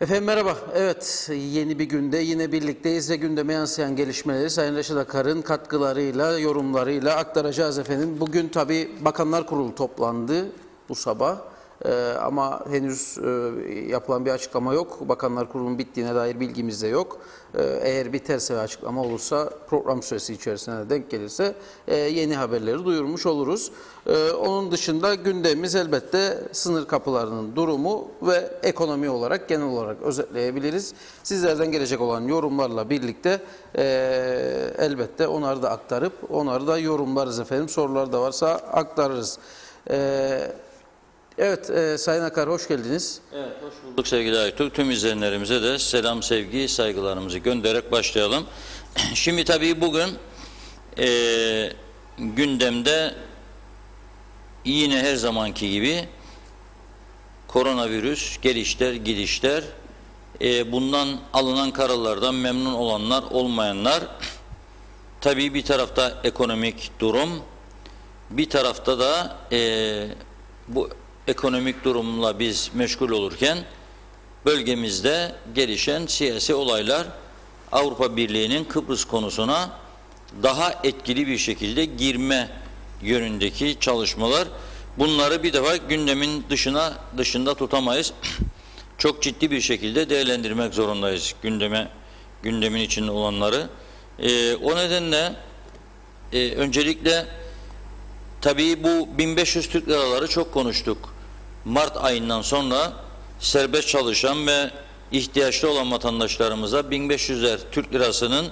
Efendim merhaba. Evet, yeni bir günde yine birlikteyiz ve gündeme yansıyan gelişmeleri Sayın Reşit Akar'ın katkılarıyla, yorumlarıyla aktaracağız efendim. Bugün tabii Bakanlar Kurulu toplandı bu sabah. Ama henüz yapılan bir açıklama yok. Bakanlar Kurulu'nun bittiğine dair bilgimiz de yok. Eğer biterse ve açıklama olursa, program süresi içerisinde denk gelirse yeni haberleri duyurmuş oluruz. Onun dışında gündemimiz elbette sınır kapılarının durumu ve ekonomi olarak genel olarak özetleyebiliriz. Sizlerden gelecek olan yorumlarla birlikte elbette onları da aktarıp onları da yorumlarız efendim. Sorular da varsa aktarırız. Evet, Sayın Akar hoş geldiniz. Evet, hoş bulduk sevgili Aytuk. Tüm izleyenlerimize de selam, sevgi, saygılarımızı göndererek başlayalım. Şimdi tabii bugün gündemde yine her zamanki gibi koronavirüs, gelişler, gidişler, bundan alınan kararlardan memnun olanlar, olmayanlar, tabii bir tarafta ekonomik durum, bir tarafta da bu ekonomik durumla biz meşgul olurken bölgemizde gelişen siyasi olaylar, Avrupa Birliği'nin Kıbrıs konusuna daha etkili bir şekilde girme yönündeki çalışmalar. Bunları bir defa gündemin dışında tutamayız. Çok ciddi bir şekilde değerlendirmek zorundayız gündemin içinde olanları. O nedenle öncelikle tabii bu 1500 Türk liraları çok konuştuk. Mart ayından sonra serbest çalışan ve ihtiyaçlı olan vatandaşlarımıza 1500'ler Türk lirasının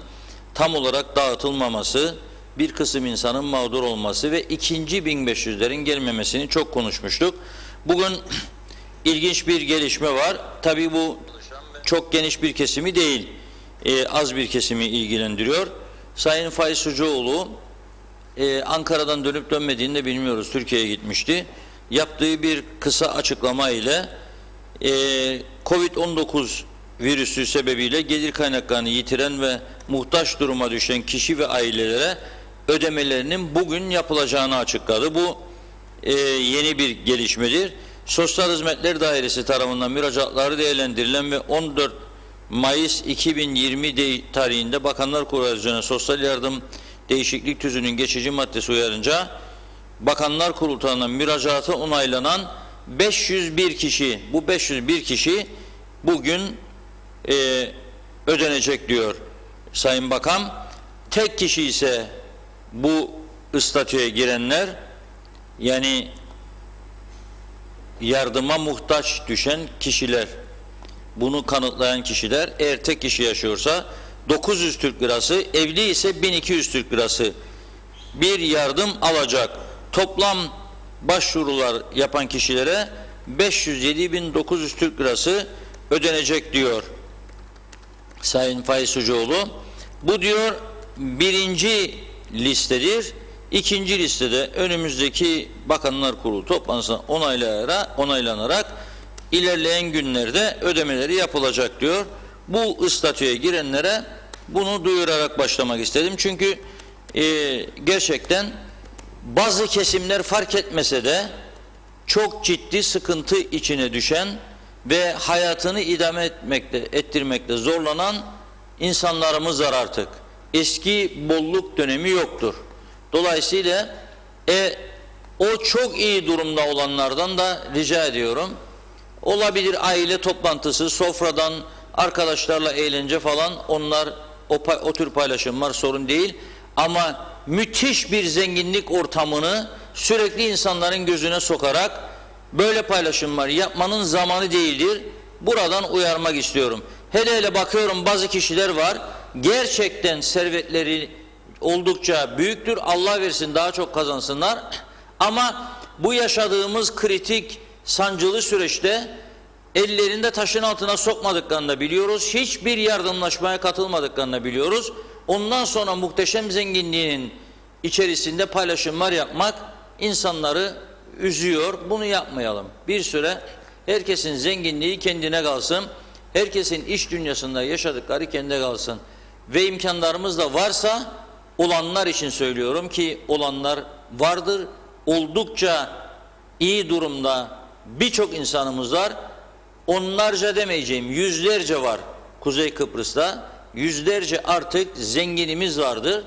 tam olarak dağıtılmaması, bir kısım insanın mağdur olması ve ikinci 1500'lerin gelmemesini çok konuşmuştuk. Bugün ilginç bir gelişme var. Tabii bu çok geniş bir kesimi değil, az bir kesimi ilgilendiriyor. Sayın Faiz Sucuoğlu Ankara'dan dönüp dönmediğini de bilmiyoruz. Türkiye'ye gitmişti. Yaptığı bir kısa açıklama ile Covid-19 virüsü sebebiyle gelir kaynaklarını yitiren ve muhtaç duruma düşen kişi ve ailelere ödemelerinin bugün yapılacağını açıkladı. Bu yeni bir gelişmedir. Sosyal Hizmetler Dairesi tarafından müracaatları değerlendirilen ve 14 Mayıs 2020 tarihinde Bakanlar Kurulu sosyal yardım değişiklik tüzüğünün geçici maddesi uyarınca Bakanlar Kurulu tarafından müracaatı onaylanan 501 kişi, bu 501 kişi bugün ödenecek diyor Sayın Bakan. Tek kişi ise bu statüye girenler, yani yardıma muhtaç düşen kişiler, bunu kanıtlayan kişiler, eğer tek kişi yaşıyorsa 900 Türk lirası, evli ise 1200 Türk lirası bir yardım alacak. Toplam başvurular yapan kişilere 507.900 Türk lirası ödenecek diyor Sayın Faiz Sucuoğlu. Bu diyor birinci listedir. İkinci listede önümüzdeki Bakanlar Kurulu toplantısına onaylanarak ilerleyen günlerde ödemeleri yapılacak diyor. Bu statüye girenlere bunu duyurarak başlamak istedim. Çünkü gerçekten bazı kesimler fark etmese de çok ciddi sıkıntı içine düşen ve hayatını idame ettirmekte zorlanan insanlarımız var artık. Eski bolluk dönemi yoktur. Dolayısıyla o çok iyi durumda olanlardan da rica ediyorum. Olabilir aile toplantısı, sofradan arkadaşlarla eğlence falan, onlar o tür paylaşımlar sorun değil. Ama müthiş bir zenginlik ortamını sürekli insanların gözüne sokarak böyle paylaşımlar yapmanın zamanı değildir. Buradan uyarmak istiyorum. Hele hele bakıyorum bazı kişiler var, gerçekten servetleri oldukça büyüktür. Allah versin daha çok kazansınlar. Ama bu yaşadığımız kritik, sancılı süreçte ellerinde taşın altına sokmadıklarını da biliyoruz. Hiçbir yardımlaşmaya katılmadıklarını da biliyoruz. Ondan sonra muhteşem zenginliğin içerisinde paylaşımlar yapmak insanları üzüyor. Bunu yapmayalım. Bir süre herkesin zenginliği kendine kalsın. Herkesin iş dünyasında yaşadıkları kendine kalsın. Ve imkanlarımız da varsa, olanlar için söylüyorum ki olanlar vardır. Oldukça iyi durumda birçok insanımız var. onlarca demeyeceğim, yüzlerce var Kuzey Kıbrıs'ta. Yüzlerce artık zenginimiz vardır.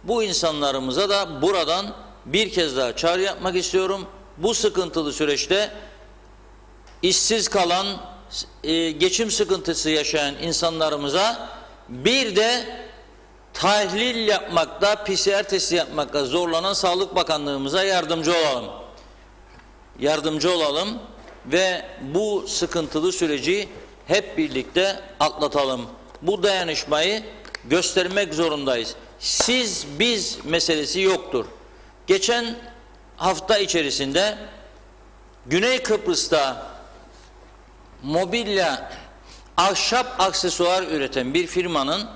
Bu insanlarımıza da buradan bir kez daha çağrı yapmak istiyorum. Bu sıkıntılı süreçte işsiz kalan, geçim sıkıntısı yaşayan insanlarımıza bir de tahlil yapmakta, PCR testi yapmakta zorlanan Sağlık Bakanlığımıza yardımcı olalım. Yardımcı olalım ve bu sıkıntılı süreci hep birlikte atlatalım. Bu dayanışmayı göstermek zorundayız. Siz, biz meselesi yoktur. Geçen hafta içerisinde Güney Kıbrıs'ta mobilya, ahşap aksesuar üreten bir firmanın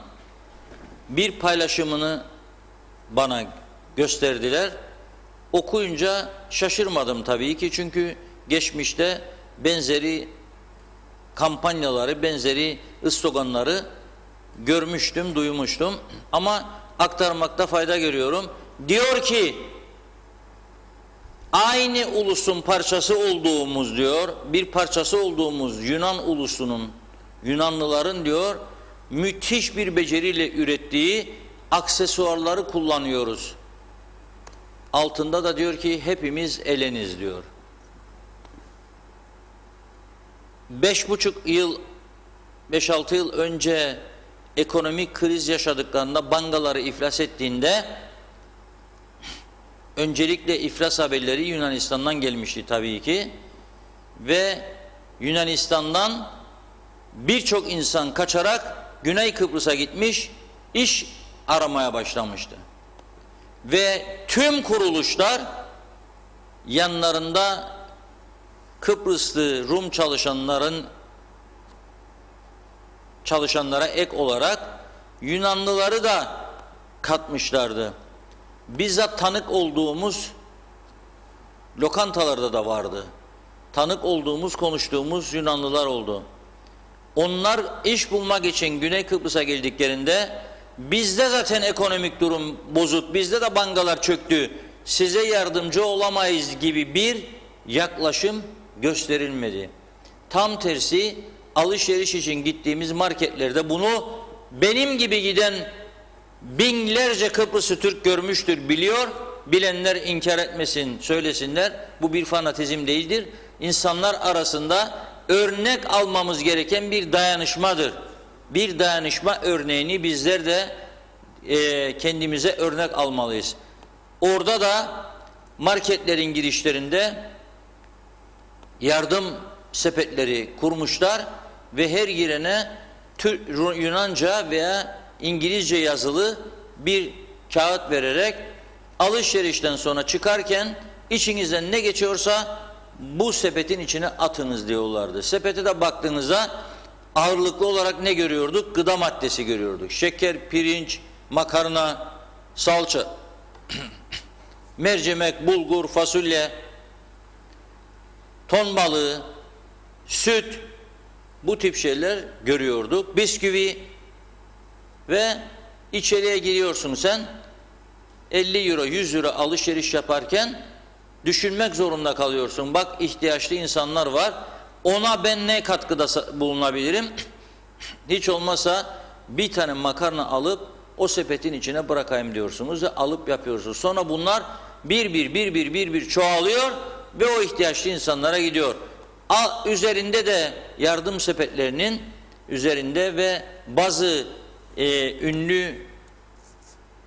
bir paylaşımını bana gösterdiler. Okuyunca şaşırmadım tabii ki, çünkü geçmişte benzeri kampanyaları, benzeri sloganları görmüştüm, duymuştum ama aktarmakta fayda görüyorum. Diyor ki, aynı ulusun parçası olduğumuz diyor, bir parçası olduğumuz Yunan ulusunun, Yunanlıların diyor, müthiş bir beceriyle ürettiği aksesuarları kullanıyoruz. Altında da diyor ki hepimiz eleniz diyor. 5,5 yıl önce ekonomik kriz yaşadıklarında, bankaları iflas ettiğinde öncelikle iflas haberleri Yunanistan'dan gelmişti tabii ki ve Yunanistan'dan birçok insan kaçarak Güney Kıbrıs'a gitmiş, iş aramaya başlamıştı. Ve tüm kuruluşlar yanlarında Kıbrıslı Rum çalışanlara ek olarak Yunanlıları da katmışlardı. Bizzat tanık olduğumuz lokantalarda da vardı. Tanık olduğumuz, konuştuğumuz Yunanlılar oldu. Onlar iş bulmak için Güney Kıbrıs'a geldiklerinde bizde zaten ekonomik durum bozuk, bizde de bankalar çöktü, size yardımcı olamayız gibi bir yaklaşım gösterilmedi. Tam tersi, alışveriş için gittiğimiz marketlerde bunu benim gibi giden binlerce Kıbrıslı Türk görmüştür, biliyor. Bilenler inkar etmesin, söylesinler. Bu bir fanatizm değildir. İnsanlar arasında örnek almamız gereken bir dayanışmadır. Bir dayanışma örneğini bizler de kendimize örnek almalıyız. Orada da marketlerin girişlerinde yardım sepetleri kurmuşlar ve her girene Yunanca veya İngilizce yazılı bir kağıt vererek alışverişten sonra çıkarken içinizden ne geçiyorsa bu sepetin içine atınız diyorlardı. Sepete de baktığınızda ağırlıklı olarak ne görüyorduk? Gıda maddesi görüyorduk. Şeker, pirinç, makarna, salça, mercimek, bulgur, fasulye, ton balığı, süt, bu tip şeyler görüyorduk. Bisküvi ve içeriye giriyorsun sen 50 euro, 100 euro alışveriş yaparken düşünmek zorunda kalıyorsun. Bak, ihtiyaçlı insanlar var. Ona ben ne katkıda bulunabilirim? Hiç olmazsa bir tane makarna alıp o sepetin içine bırakayım diyorsunuz ve alıp yapıyorsunuz. Sonra bunlar bir çoğalıyor ve o ihtiyaçlı insanlara gidiyor. Üzerinde de yardım sepetlerinin üzerinde ve bazı ünlü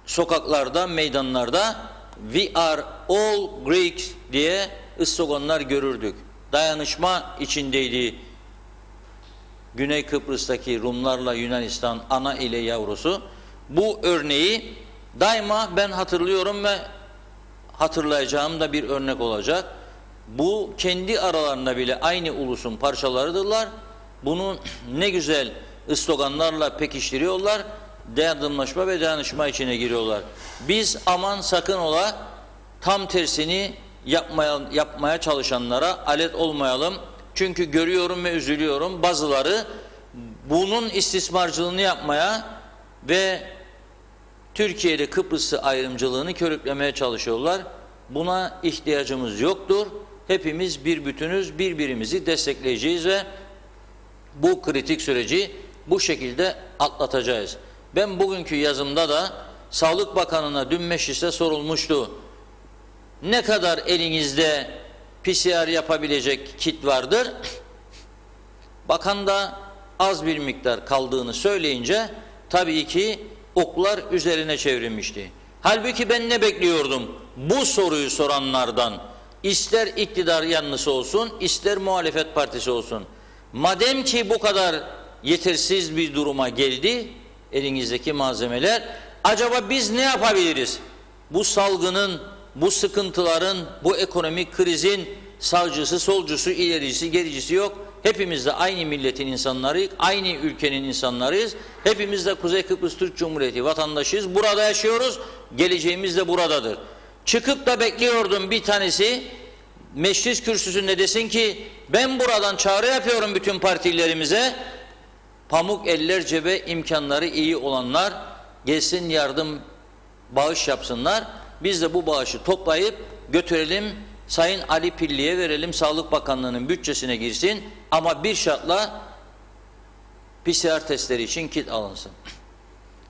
sokaklarda, meydanlarda "We are all Greeks" diye sloganlar görürdük. Dayanışma içindeydi Güney Kıbrıs'taki Rumlarla Yunanistan, ana ile yavrusu. Bu örneği daima ben hatırlıyorum ve hatırlayacağım da bir örnek olacak. Bu kendi aralarında bile aynı ulusun parçalarıdırlar. Bunu ne güzel sloganlarla pekiştiriyorlar. Yardımlaşma ve dayanışma içine giriyorlar. Biz aman sakın ola tam tersini yapmaya çalışanlara alet olmayalım. Çünkü görüyorum ve üzülüyorum. Bazıları bunun istismarcılığını yapmaya ve Türkiye'de Kıbrıs'ı ayrımcılığını körüklemeye çalışıyorlar. Buna ihtiyacımız yoktur. Hepimiz bir bütünüz, birbirimizi destekleyeceğiz ve bu kritik süreci bu şekilde atlatacağız. Ben bugünkü yazımda da Sağlık Bakanı'na dün mecliste sorulmuştu. Ne kadar elinizde PCR yapabilecek kit vardır? Bakan da az bir miktar kaldığını söyleyince tabii ki oklar üzerine çevrilmişti. Halbuki ben ne bekliyordum? Bu soruyu soranlardan, ister iktidar yanlısı olsun, ister muhalefet partisi olsun. Madem ki bu kadar yetersiz bir duruma geldi elinizdeki malzemeler, acaba biz ne yapabiliriz? Bu salgının, bu sıkıntıların, bu ekonomik krizin sağcısı, solcusu, ilerisi, gericisi yok. Hepimiz de aynı milletin insanlarıyız, aynı ülkenin insanlarıyız. Hepimiz de Kuzey Kıbrıs Türk Cumhuriyeti vatandaşıyız. Burada yaşıyoruz, geleceğimiz de buradadır. Çıkıp da bekliyordum bir tanesi meclis kürsüsünde desin ki ben buradan çağrı yapıyorum bütün partilerimize. Pamuk eller cebe, imkanları iyi olanlar gelsin yardım, bağış yapsınlar. Biz de bu bağışı toplayıp götürelim, Sayın Ali Pilli'ye verelim, Sağlık Bakanlığı'nın bütçesine girsin ama bir şartla PCR testleri için kit alınsın.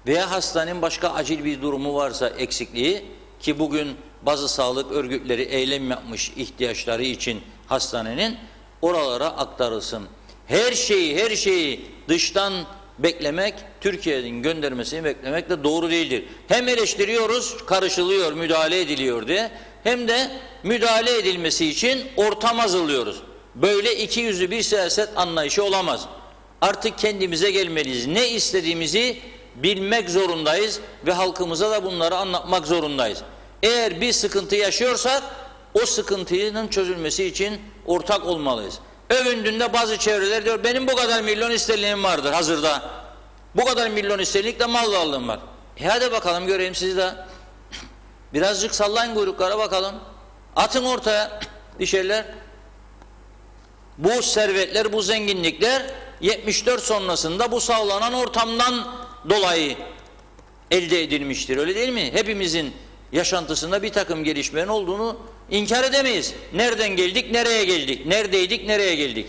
Veya hastanenin başka acil bir durumu varsa eksikliği, ki bugün bazı sağlık örgütleri eylem yapmış ihtiyaçları için hastanenin, oralara aktarılsın. Her şeyi dıştan beklemek, Türkiye'nin göndermesini beklemek de doğru değildir. Hem eleştiriyoruz, karışılıyor, müdahale ediliyor diye, hem de müdahale edilmesi için ortam hazırlıyoruz. Böyle iki yüzlü bir siyaset anlayışı olamaz. Artık kendimize gelmeliyiz. Ne istediğimizi bilmek zorundayız ve halkımıza da bunları anlatmak zorundayız. Eğer bir sıkıntı yaşıyorsak o sıkıntının çözülmesi için ortak olmalıyız. Övündüğünde bazı çevreler diyor benim bu kadar milyon sterlinim vardır hazırda. Bu kadar milyon sterlinlik de mal varlığım var. Hadi bakalım göreyim sizi de. Birazcık sallayın kuyruklara bakalım. Atın ortaya bir şeyler. Bu servetler, bu zenginlikler 74 sonrasında bu sağlanan ortamdan dolayı elde edilmiştir. Öyle değil mi? Hepimizin yaşantısında bir takım gelişmelerin olduğunu inkar edemeyiz. Nereden geldik, nereye geldik? Neredeydik, nereye geldik?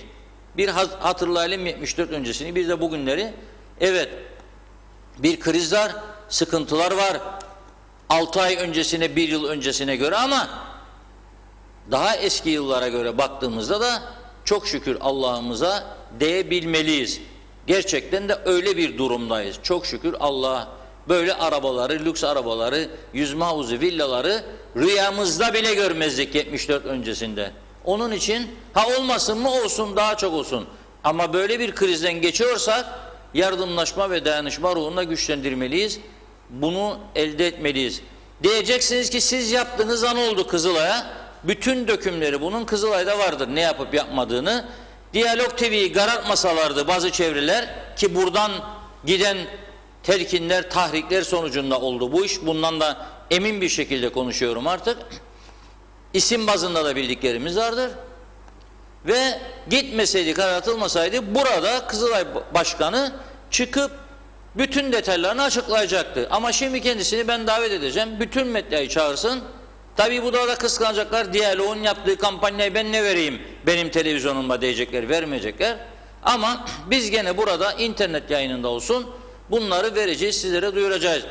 Bir hatırlayalım 74 öncesini, bir de bugünleri. Evet, bir kriz var, sıkıntılar var. 6 ay öncesine, 1 yıl öncesine göre ama daha eski yıllara göre baktığımızda da çok şükür Allah'ımıza değebilmeliyiz. Gerçekten de öyle bir durumdayız. Çok şükür Allah'a. Böyle arabaları, lüks arabaları, yüzme havuzu, villaları rüyamızda bile görmezdik 74 öncesinde. Onun için olmasın mı olsun, daha çok olsun. Ama böyle bir krizden geçiyorsak yardımlaşma ve dayanışma ruhunu güçlendirmeliyiz. Bunu elde etmeliyiz. Diyeceksiniz ki siz yaptığınız an oldu Kızılay'a. Bütün dökümleri bunun Kızılay'da vardır ne yapıp yapmadığını. Diyalog TV'yi karartmasalardı bazı çevreler ki buradan giden telkinler, tahrikler sonucunda oldu bu iş. Bundan da emin bir şekilde konuşuyorum artık. İsim bazında da bildiklerimiz vardır. Ve gitmeseydi, karartılmasaydı burada Kızılay Başkanı çıkıp bütün detaylarını açıklayacaktı. Ama şimdi kendisini ben davet edeceğim. Bütün medyayı çağırsın. Tabii bu da kıskanacaklar. Diyaloğun yaptığı kampanyayı ben ne vereyim benim televizyonumda diyecekler, vermeyecekler. Ama biz gene burada internet yayınında olsun bunları vereceğiz, sizlere duyuracağız.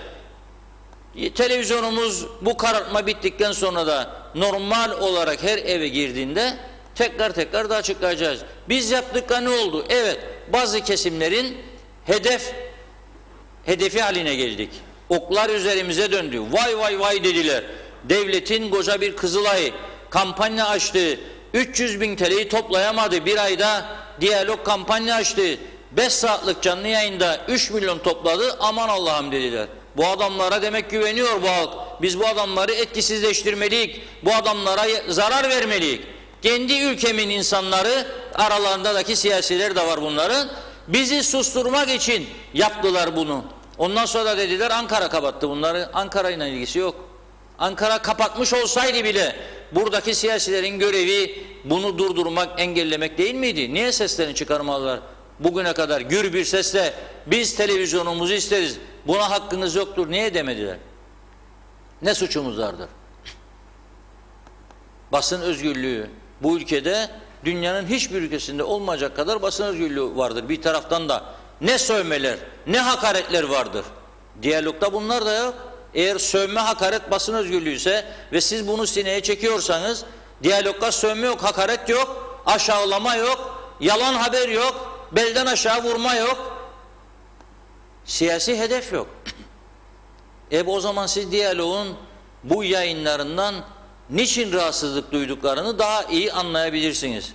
Televizyonumuz bu karartma bittikten sonra da normal olarak her eve girdiğinde tekrar da açıklayacağız. Biz yaptık da ne oldu? Evet, bazı kesimlerin hedefi haline geldik. Oklar üzerimize döndü. Vay dediler. Devletin koca bir Kızılay kampanya açtı. 300 bin TL'yi toplayamadı. Bir ayda diyalog kampanya açtı. 5 saatlik canlı yayında 3 milyon topladı. Aman Allah'ım dediler. Bu adamlara demek güveniyor bu halk. Biz bu adamları etkisizleştirmeliyik. Bu adamlara zarar vermeliyik. Kendi ülkemin insanları, aralarındaki siyasiler de var bunların. Bizi susturmak için yaptılar bunu. Ondan sonra da dediler Ankara kapattı bunları. Ankara ile ilgisi yok. Ankara kapatmış olsaydı bile buradaki siyasilerin görevi bunu durdurmak, engellemek değil miydi? Niye seslerini çıkarmalılar? Bugüne kadar gür bir sesle biz televizyonumuzu isteriz. Buna hakkınız yoktur. Niye demediler? Ne suçumuz vardır? Basın özgürlüğü bu ülkede dünyanın hiçbir ülkesinde olmayacak kadar basın özgürlüğü vardır. Bir taraftan da ne sövmeler, ne hakaretler vardır. Diyalogda bunlar da yok. Eğer sövme, hakaret basın özgürlüğü ise ve siz bunu sineye çekiyorsanız, diyalogda sövme yok, hakaret yok, aşağılama yok, yalan haber yok, belden aşağı vurma yok, siyasi hedef yok. O zaman siz diyaloğun bu yayınlarından niçin rahatsızlık duyduklarını daha iyi anlayabilirsiniz.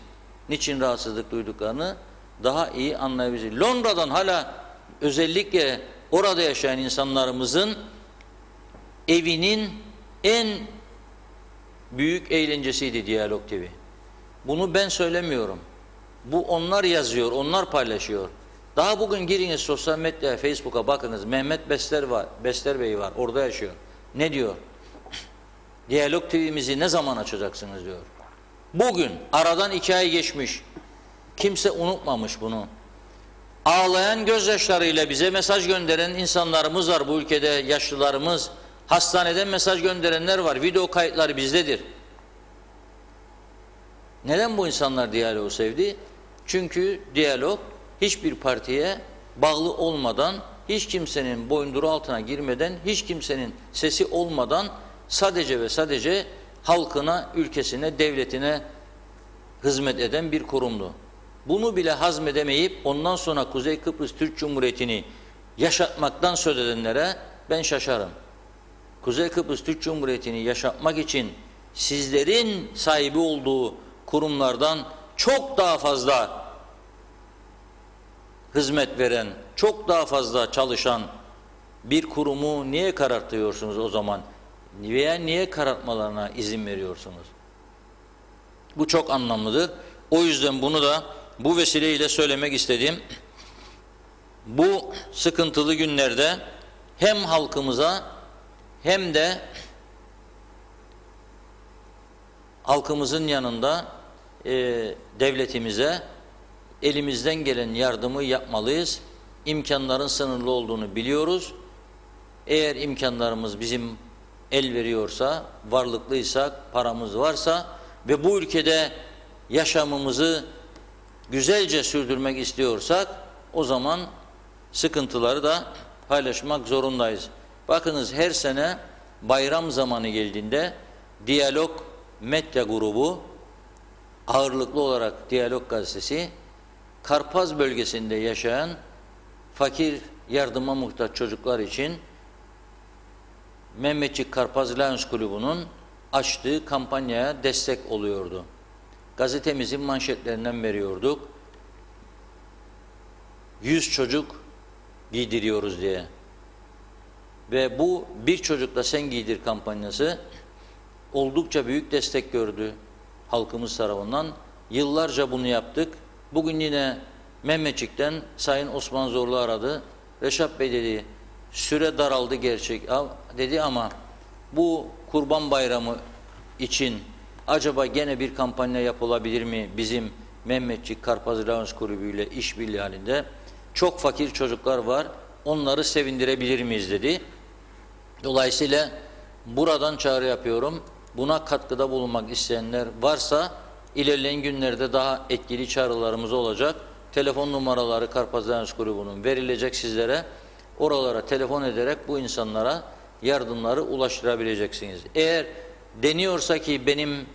Niçin rahatsızlık duyduklarını daha iyi anlayabilirsiniz. Londra'dan hala özellikle orada yaşayan insanlarımızın evinin en büyük eğlencesiydi Diyalog TV. Bunu ben söylemiyorum. Bu onlar yazıyor, onlar paylaşıyor. Daha bugün giriniz sosyal medyaya, Facebook'a bakınız. Mehmet Besler Bey var, orada yaşıyor. Ne diyor? Diyalog TV'mizi ne zaman açacaksınız diyor. Bugün, aradan 2 ay geçmiş. Kimse unutmamış bunu. Ağlayan gözyaşlarıyla bize mesaj gönderen insanlarımız var bu ülkede, yaşlılarımız. Hastaneden mesaj gönderenler var. Video kayıtları bizdedir. Neden bu insanlar diyaloğu sevdi? Çünkü diyalog hiçbir partiye bağlı olmadan, hiç kimsenin boyunduruğu altına girmeden, hiç kimsenin sesi olmadan sadece ve sadece halkına, ülkesine, devletine hizmet eden bir kurumdu. Bunu bile hazmedemeyip ondan sonra Kuzey Kıbrıs Türk Cumhuriyeti'ni yaşatmaktan söz edenlere ben şaşarım. Kuzey Kıbrıs Türk Cumhuriyeti'ni yaşatmak için sizlerin sahibi olduğu kurumlardan çok daha fazla hizmet veren, çok daha fazla çalışan bir kurumu niye karartıyorsunuz o zaman? Veya niye karartmalarına izin veriyorsunuz? Bu çok anlamlıdır. O yüzden bunu da bu vesileyle söylemek istedim. Bu sıkıntılı günlerde hem halkımıza hem de halkımızın yanında devletimize elimizden gelen yardımı yapmalıyız. İmkanların sınırlı olduğunu biliyoruz. Eğer imkanlarımız bizim el veriyorsa, varlıklıysak, paramız varsa ve bu ülkede yaşamımızı güzelce sürdürmek istiyorsak o zaman sıkıntıları da paylaşmak zorundayız. Bakınız her sene bayram zamanı geldiğinde Diyalog Medya Grubu, ağırlıklı olarak Diyalog Gazetesi, Karpaz bölgesinde yaşayan fakir, yardıma muhtaç çocuklar için Mehmetçik Karpaz Lions Klubu'nun açtığı kampanyaya destek oluyordu. Gazetemizin manşetlerinden veriyorduk. 100 çocuk giydiriyoruz diye. Ve bu bir çocukla sen giydir kampanyası oldukça büyük destek gördü halkımız tarafından. Yıllarca bunu yaptık. Bugün yine Mehmetçik'ten Sayın Osman Zorlu aradı. Reşat Bey dedi, süre daraldı gerçek dedi ama bu Kurban Bayramı için acaba gene bir kampanya yapılabilir mi bizim Mehmetçik Karpaz Lions Kulübü ile işbirliği halinde? Çok fakir çocuklar var, onları sevindirebilir miyiz dedi. Dolayısıyla buradan çağrı yapıyorum. Buna katkıda bulunmak isteyenler varsa ilerleyen günlerde daha etkili çağrılarımız olacak. Telefon numaraları Karpaz Lions Kulübü'nün verilecek sizlere. Oralara telefon ederek bu insanlara yardımları ulaştırabileceksiniz. Eğer deniyorsa ki benim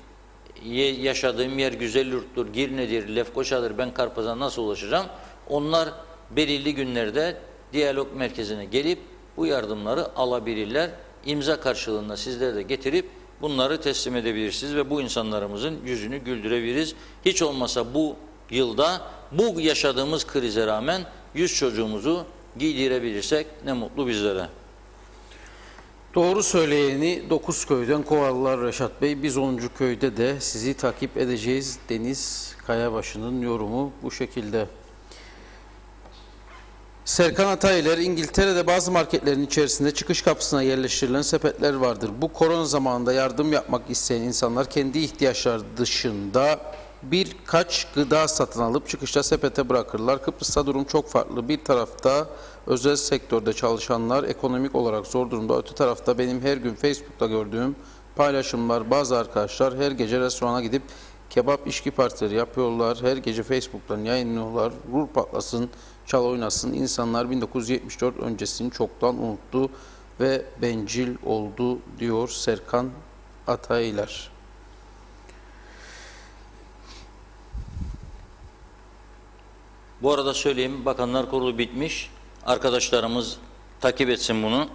yaşadığım yer Güzelyurt'tur, Girne'dir, Lefkoşa'dır, ben Karpaz'a nasıl ulaşacağım? Onlar belirli günlerde diyalog merkezine gelip bu yardımları alabilirler. İmza karşılığında sizlere de getirip bunları teslim edebilirsiniz ve bu insanlarımızın yüzünü güldürebiliriz. Hiç olmasa bu yılda bu yaşadığımız krize rağmen 100 çocuğumuzu giydirebilirsek ne mutlu bizlere. Doğru söyleyeni 9 köyden kovarlar Reşat Bey. Biz 10. köyde de sizi takip edeceğiz. Deniz Kayabaşı'nın yorumu bu şekilde. Serkan Atayler, İngiltere'de bazı marketlerin içerisinde çıkış kapısına yerleştirilen sepetler vardır. Bu korona zamanında yardım yapmak isteyen insanlar kendi ihtiyaçları dışında birkaç gıda satın alıp çıkışta sepete bırakırlar. Kıbrıs'ta durum çok farklı. Bir tarafta özel sektörde çalışanlar ekonomik olarak zor durumda. Öte tarafta benim her gün Facebook'ta gördüğüm paylaşımlar, bazı arkadaşlar her gece restorana gidip Kebap içki partileri yapıyorlar. Her gece Facebook'tan yayınlıyorlar. Vur patlasın, çal oynasın. İnsanlar 1974 öncesini çoktan unuttu ve bencil oldu diyor Serkan Ataylar. Bu arada söyleyeyim, Bakanlar Kurulu bitmiş. Arkadaşlarımız takip etsin bunu.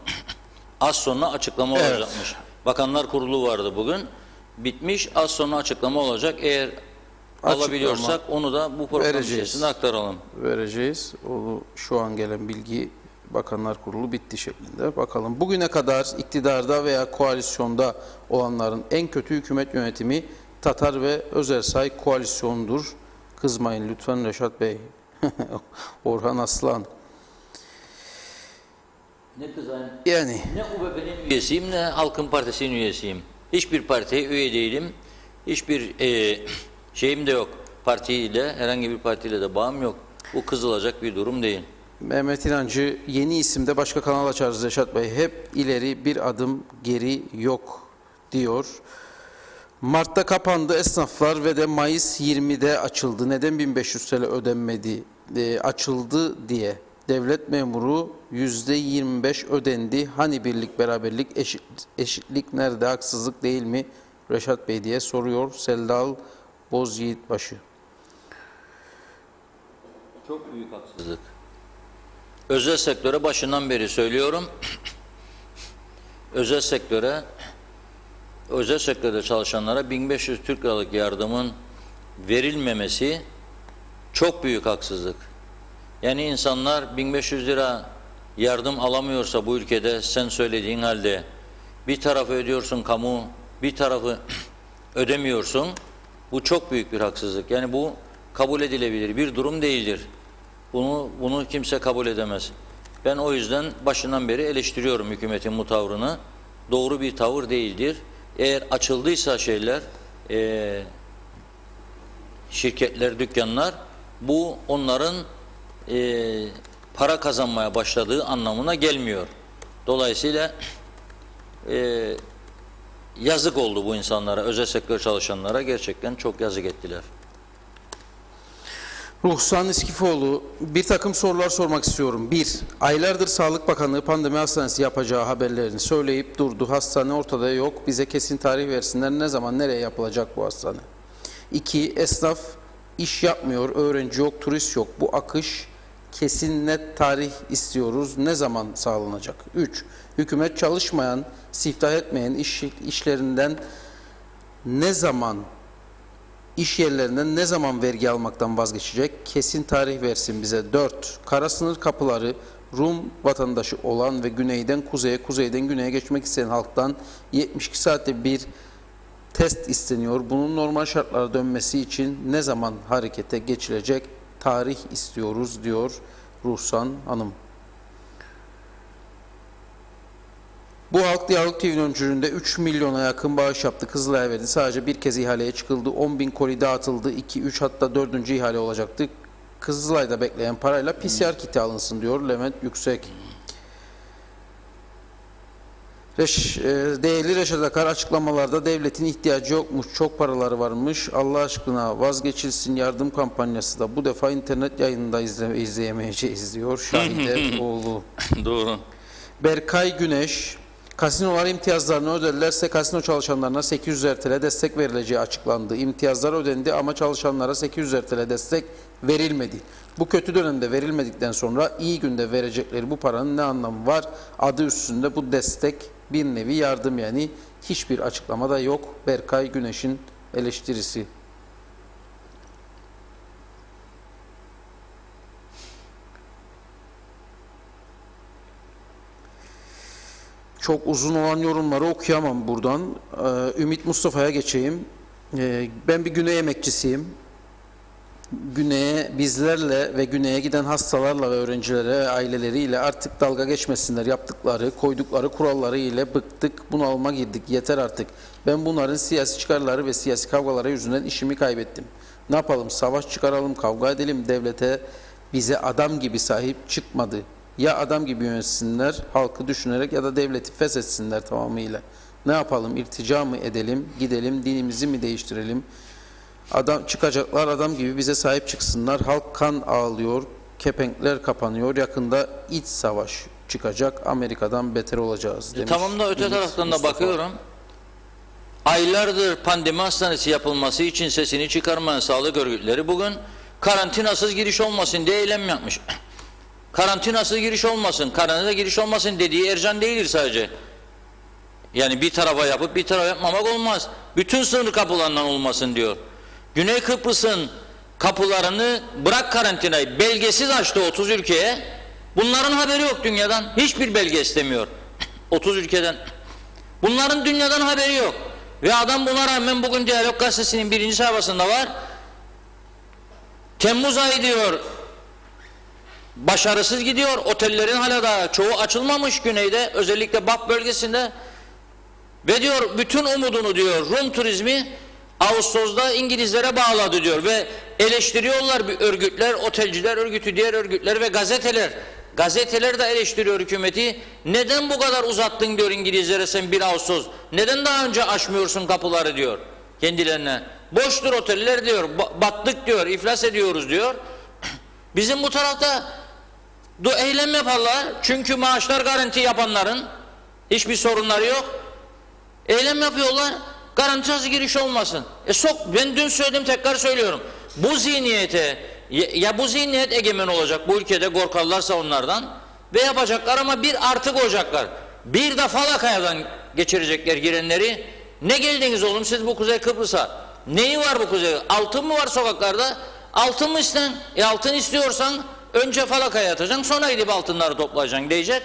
Az sonra açıklama Evet. olacakmış. Bakanlar Kurulu vardı bugün. Bitmiş, az sonra açıklama olacak. Eğer alabiliyorsak onu da bu program vereceğiz. içerisinde aktaralım. Vereceğiz. O şu an gelen bilgi Bakanlar Kurulu bitti şeklinde. Bakalım bugüne kadar iktidarda veya koalisyonda olanların en kötü hükümet yönetimi Tatar ve Özersay koalisyonudur. Kızmayın lütfen Reşat Bey. Orhan Aslan. Ne kızayım? Yani Ne UBP'nin üyesiyim ne Halkın Partisi'nin üyesiyim. Hiçbir partiye üye değilim. Hiçbir şeyim de yok. Partiyle, herhangi bir partiyle de bağım yok. Bu kızılacak bir durum değil. Mehmet İnancı yeni isimde başka kanal açarız Reşat Bey. Hep ileri bir adım geri yok diyor. Mart'ta kapandı esnaflar ve de Mayıs 20'de açıldı. Neden 1500 TL ödenmedi? Açıldı diye. Devlet memuru %25 ödendi. Hani birlik beraberlik eşitlik nerede, haksızlık değil mi Reşat Bey diye soruyor Seldal Bozyiğitbaşı. Çok büyük haksızlık. Özel sektöre başından beri söylüyorum. özel sektörde çalışanlara 1500 Türk liralık yardımın verilmemesi çok büyük haksızlık. Yani insanlar 1500 lira yardım alamıyorsa bu ülkede sen söylediğin halde bir tarafı ödüyorsun kamu, bir tarafı ödemiyorsun. Bu çok büyük bir haksızlık. Yani bu kabul edilebilir bir durum değildir. Bunu kimse kabul edemez. Ben o yüzden başından beri eleştiriyorum hükümetin bu tavrını. Doğru bir tavır değildir. Eğer açıldıysa şirketler, dükkanlar, bu onların para kazanmaya başladığı anlamına gelmiyor. Dolayısıyla yazık oldu bu insanlara, özel sektör çalışanlara gerçekten çok yazık ettiler. Ruhsan İskifoğlu, bir takım sorular sormak istiyorum. 1. Aylardır Sağlık Bakanlığı pandemi hastanesi yapacağı haberlerini söyleyip durdu. Hastane ortada yok. Bize kesin tarih versinler. Ne zaman, nereye yapılacak bu hastane? 2. Esnaf iş yapmıyor, öğrenci yok, turist yok. Bu akış kesin net tarih istiyoruz. Ne zaman sağlanacak? 3. Hükümet çalışmayan, siftah etmeyen işlerinden ne zaman İş yerlerinden ne zaman vergi almaktan vazgeçecek? Kesin tarih versin bize. 4. Kara sınır kapıları Rum vatandaşı olan ve güneyden kuzeye, kuzeyden güneye geçmek isteyen halktan 72 saatte bir test isteniyor. Bunun normal şartlara dönmesi için ne zaman harekete geçilecek? Tarih istiyoruz diyor Ruhsan Hanım. Bu Halk Diyalog TV'nin öncülüğünde 3 milyona yakın bağış yaptı. Kızılay'a verdi. Sadece bir kez ihaleye çıkıldı. 10.000 koli dağıtıldı. 2, 3 hatta 4. ihale olacaktı. Kızılay'da bekleyen parayla PCR kiti alınsın diyor Levent Yüksek. Değerli Reşat Akar açıklamalarda devletin ihtiyacı yokmuş, çok paraları varmış. Allah aşkına vazgeçilsin yardım kampanyası da bu defa internet yayınında izleyemeyeceğiz diyor Şahide oğlu. Doğru. Berkay Güneş, kasinolar imtiyazlarını öderlerse kasino çalışanlarına 800 TL destek verileceği açıklandı. İmtiyazlar ödendi ama çalışanlara 800 TL destek verilmedi. Bu kötü dönemde verilmedikten sonra iyi günde verecekleri bu paranın ne anlamı var? Adı üstünde bu destek bir nevi yardım yani. Hiçbir açıklamada yok. Berkay Güneş'in eleştirisi. Çok uzun olan yorumları okuyamam buradan. Ümit Mustafa'ya geçeyim. Ben bir Güney emekçisiyim. Güney'e bizlerle ve Güney'e giden hastalarla ve öğrencilere, aileleriyle artık dalga geçmesinler. Yaptıkları, koydukları kuralları ile bıktık, bunalıma girdik. Yeter artık. Ben bunların siyasi çıkarları ve siyasi kavgaları yüzünden işimi kaybettim. Ne yapalım? Savaş çıkaralım, kavga edelim. Devlete bize adam gibi sahip çıkmadı. Ya adam gibi yönetsinler, halkı düşünerek ya da devleti feshetsinler tamamıyla. Ne yapalım? İrtica mı edelim, gidelim, dinimizi mi değiştirelim? Adam çıkacaklar, adam gibi bize sahip çıksınlar. Halk kan ağlıyor, kepenkler kapanıyor. Yakında iç savaş çıkacak. Amerika'dan beter olacağız demiş. Tamam da öte taraftan da bakıyorum. Aylardır pandemi hastanesi yapılması için sesini çıkarmayan sağlık örgütleri bugün karantinasız giriş olmasın diye eylem yapmış. Karantinasız giriş olmasın, karantina giriş olmasın dediği Ercan değildir sadece. Yani bir tarafa yapıp bir tarafa yapmamak olmaz. Bütün sınır kapılarından olmasın diyor. Güney Kıbrıs'ın kapılarını bırak karantinayı belgesiz açtı 30 ülkeye. Bunların haberi yok dünyadan. Hiçbir belge istemiyor. 30 ülkeden. Bunların dünyadan haberi yok. Ve adam buna rağmen bugün Diyalog Gazetesi'nin 1. sayfasında var. Temmuz ayı diyor başarısız gidiyor. Otellerin hala da çoğu açılmamış güneyde. Özellikle Bab bölgesinde. Ve diyor bütün umudunu diyor Rum turizmi Ağustos'ta İngilizlere bağladı diyor. Ve eleştiriyorlar bir örgütler, otelciler örgütü, diğer örgütler ve gazeteler. Gazeteler de eleştiriyor hükümeti. Neden bu kadar uzattın diyor İngilizlere sen 1 Ağustos. Neden daha önce açmıyorsun kapıları diyor kendilerine. Boştur oteller diyor. Battık diyor. İflas ediyoruz diyor. Bizim bu tarafta eylem yaparlar. Çünkü maaşlar garanti yapanların hiçbir sorunları yok. Eylem yapıyorlar. Garantisiz giriş olmasın. Ben dün söyledim tekrar söylüyorum. Bu zihniyete ya bu zihniyet egemen olacak bu ülkede korkarlarsa onlardan ve yapacaklar ama bir artık olacaklar. Bir de Falakaya'dan geçirecekler girenleri. Ne geldiniz oğlum siz bu Kuzey Kıbrıs'a? Neyi var bu Kuzey? Altın mı var sokaklarda? Altın mı isten? Altın istiyorsan önce Falakaya atacaksın sonra gidip altınları toplayacaksın diyecek.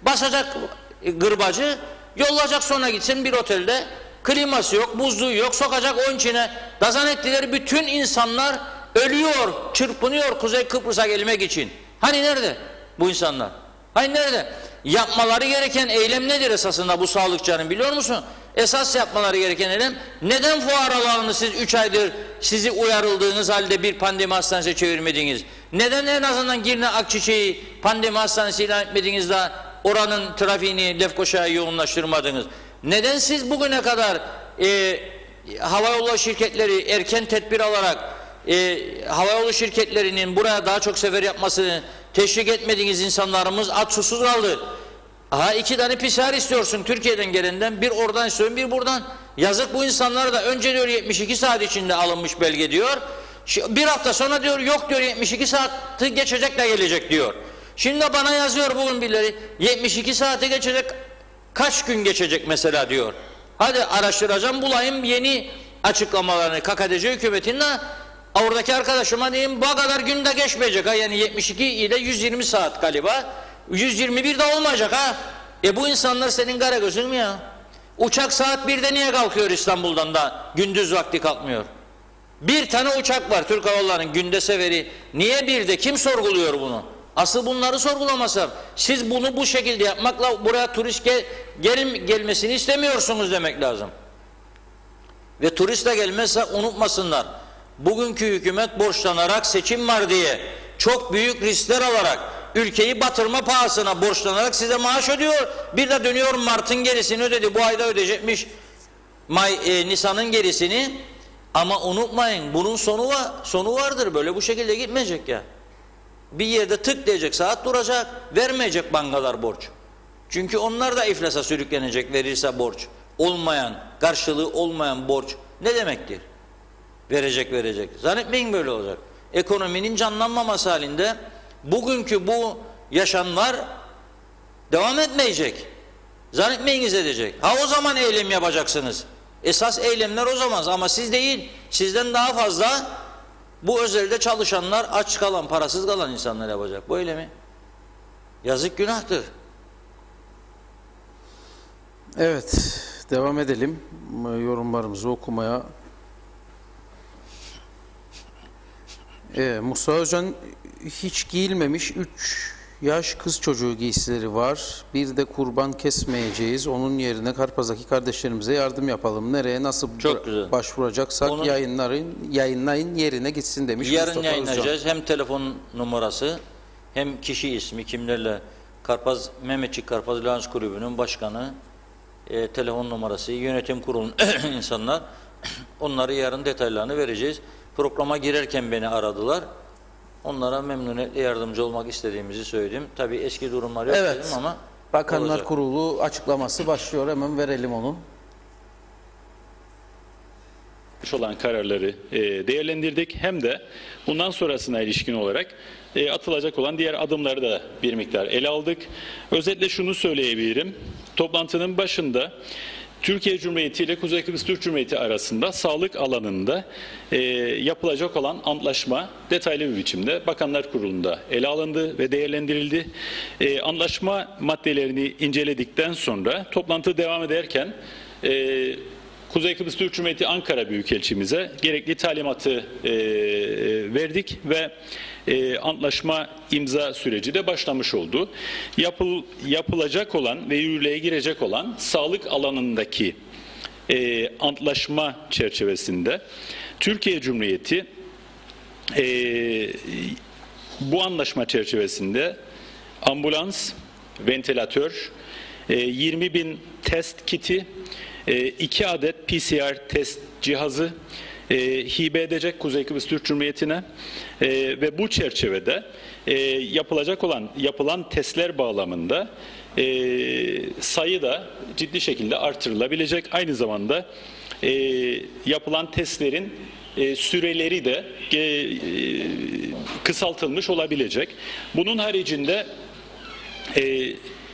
Basacak gırbacı yollayacak sonra gitsin bir otelde kliması yok, buzluğu yok, sokacak onun içine dazan ettiler bütün insanlar ölüyor, çırpınıyor Kuzey Kıbrıs'a gelmek için. Hani nerede bu insanlar? Hani nerede? Yapmaları gereken eylem nedir esasında bu sağlıkçıların biliyor musun? Esas yapmaları gereken eylem neden fuar alanını siz 3 aydır sizi uyarıldığınız halde bir pandemi hastanesi çevirmediniz? Neden en azından Girne Akçiçek'i pandemi hastanesi ilan etmediniz de oranın trafiğini Lefkoşa'ya yoğunlaştırmadınız? Neden siz bugüne kadar havayolu şirketleri erken tedbir alarak havayolu şirketlerinin buraya daha çok sefer yapmasını teşvik etmediğiniz insanlarımız aç susuz kaldı. 2 tane PCR istiyorsun Türkiye'den gelenden, bir oradan istiyorsun bir buradan. Yazık bu insanlara da önce diyor 72 saat içinde alınmış belge diyor. Bir hafta sonra diyor yok diyor 72 saati geçecek de gelecek diyor. Şimdi bana yazıyor bugün birileri 72 saati geçecek kaç gün geçecek mesela diyor. Hadi araştıracağım bulayım yeni açıklamalarını KKTC hükümetinden. Oradaki arkadaşıma diyeyim bu kadar günde geçmeyecek ha yani 72 ile 120 saat galiba 121 de olmayacak ha. Bu insanlar senin kara gözün mü ya? Uçak saat 1'de niye kalkıyor İstanbul'dan da gündüz vakti kalkmıyor? Bir tane uçak var Türk Hava Yolları'nın günde seferi. Niye 1'de? Kim sorguluyor bunu? Asıl bunları sorgulamasa siz bunu bu şekilde yapmakla buraya turist gelmesini istemiyorsunuz demek lazım. Ve turist de gelmezse unutmasınlar. Bugünkü hükümet borçlanarak seçim var diye çok büyük riskler alarak ülkeyi batırma pahasına borçlanarak size maaş ödüyor. Bir de dönüyor Mart'ın gerisini ödedi. Bu ayda ödeyecekmiş Nisan'ın gerisini. Ama unutmayın bunun sonu vardır. Böyle bu şekilde gitmeyecek ya. Bir yerde tık diyecek saat duracak. Vermeyecek bankalar borç. Çünkü onlar da iflasa sürüklenecek verirse borç. Karşılığı olmayan borç ne demektir? Verecek. Zannetmeyin böyle olacak. Ekonominin canlanmaması halinde bugünkü bu yaşamlar devam etmeyecek. Zannetmeyiniz edecek. O zaman eylem yapacaksınız. Esas eylemler o zaman ama siz değil. Sizden daha fazla bu özelde çalışanlar aç kalan, parasız kalan insanlar yapacak bu eylemi. Yazık günahtır. Evet, devam edelim yorumlarımızı okumaya. Musa Özcan hiç giyilmemiş 3 yaş kız çocuğu giysileri var. Bir de kurban kesmeyeceğiz. Onun yerine Karpaz'daki kardeşlerimize yardım yapalım. Nereye nasıl başvuracaksak yayınlayın yerine gitsin demiş. Yarın yayınlayacağız. Hem telefon numarası hem kişi ismi kimlerle Mehmetçik Karpaz Lans Kulübü'nün başkanı telefon numarası, yönetim kurulunun insanlar Onları yarın detaylarını vereceğiz. Programa girerken beni aradılar. Onlara memnuniyetle yardımcı olmak istediğimizi söyledim. Tabii eski durumlar yok Evet. dedim ama Bakanlar olacak. Kurulu açıklaması başlıyor. Hemen verelim onu. olan kararları değerlendirdik. Hem de bundan sonrasına ilişkin olarak atılacak olan diğer adımları da bir miktar ele aldık. Özetle şunu söyleyebilirim. Toplantının başında Türkiye Cumhuriyeti ile Kuzey Kıbrıs Türk Cumhuriyeti arasında sağlık alanında yapılacak olan antlaşma detaylı bir biçimde Bakanlar Kurulu'nda ele alındı ve değerlendirildi. Antlaşma maddelerini inceledikten sonra toplantı devam ederken Kuzey Kıbrıs Türk Cumhuriyeti Ankara Büyükelçimize gerekli talimatı verdik ve antlaşma imza süreci de başlamış oldu. Yapılacak olan ve yürürlüğe girecek olan sağlık alanındaki antlaşma çerçevesinde Türkiye Cumhuriyeti bu anlaşma çerçevesinde ambulans, ventilatör, 20.000 test kiti, 2 adet PCR test cihazı hibe edecek Kuzey Kıbrıs Türk Cumhuriyeti'ne ve bu çerçevede yapılan testler bağlamında sayı da ciddi şekilde artırılabilecek. Aynı zamanda yapılan testlerin süreleri de kısaltılmış olabilecek. Bunun haricinde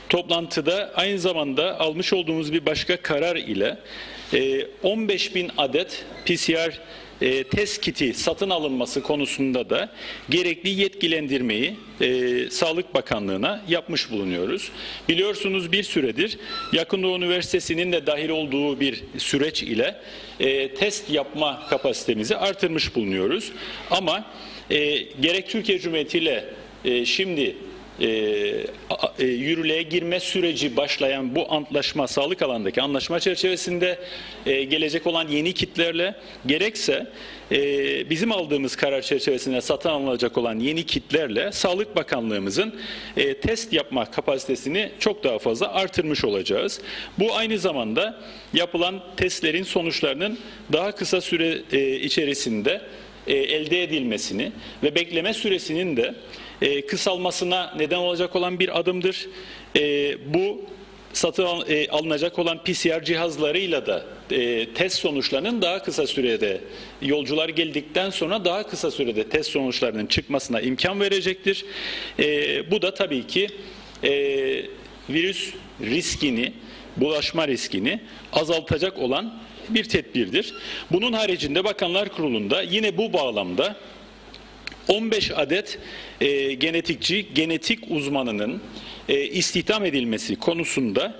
toplantıda aynı zamanda almış olduğumuz bir başka karar ile 15.000 adet PCR test kiti satın alınması konusunda da gerekli yetkilendirmeyi Sağlık Bakanlığı'na yapmış bulunuyoruz. Biliyorsunuz bir süredir Yakın Doğu Üniversitesi'nin de dahil olduğu bir süreç ile test yapma kapasitemizi artırmış bulunuyoruz. Ama gerek Türkiye Cumhuriyeti ile şimdi yürürlüğe girme süreci başlayan bu antlaşma, sağlık alanındaki anlaşma çerçevesinde gelecek olan yeni kitlerle gerekse bizim aldığımız karar çerçevesinde satın alınacak olan yeni kitlerle Sağlık Bakanlığımızın test yapma kapasitesini çok daha fazla artırmış olacağız. Bu aynı zamanda yapılan testlerin sonuçlarının daha kısa süre içerisinde elde edilmesini ve bekleme süresinin de kısalmasına neden olacak olan bir adımdır. Bu satın alınacak olan PCR cihazlarıyla da test sonuçlarının daha kısa sürede, yolcular geldikten sonra daha kısa sürede test sonuçlarının çıkmasına imkan verecektir. Bu da tabii ki virüs riskini, bulaşma riskini azaltacak olan bir tedbirdir. Bunun haricinde Bakanlar Kurulu'nda yine bu bağlamda 15 adet genetikçi, genetik uzmanının istihdam edilmesi konusunda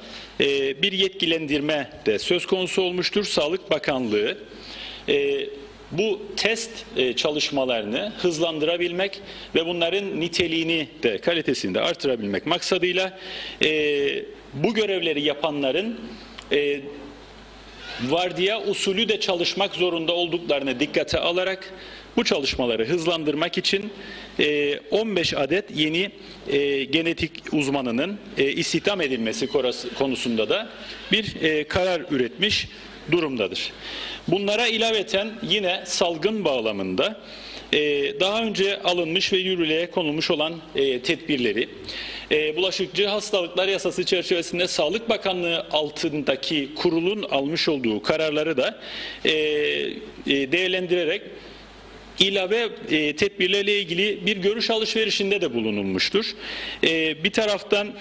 bir yetkilendirme de söz konusu olmuştur. Sağlık Bakanlığı bu test çalışmalarını hızlandırabilmek ve bunların niteliğini de kalitesini de artırabilmek maksadıyla bu görevleri yapanların vardiya usulü de çalışmak zorunda olduklarını dikkate alarak bu çalışmaları hızlandırmak için 15 adet yeni genetik uzmanının istihdam edilmesi konusunda da bir karar üretmiş durumdadır. Bunlara ilaveten yine salgın bağlamında daha önce alınmış ve yürürlüğe konulmuş olan tedbirleri, bulaşıcı hastalıklar yasası çerçevesinde Sağlık Bakanlığı altındaki kurulun almış olduğu kararları da değerlendirerek ilave tedbirlerle ilgili bir görüş alışverişinde de bulunulmuştur. Bir taraftan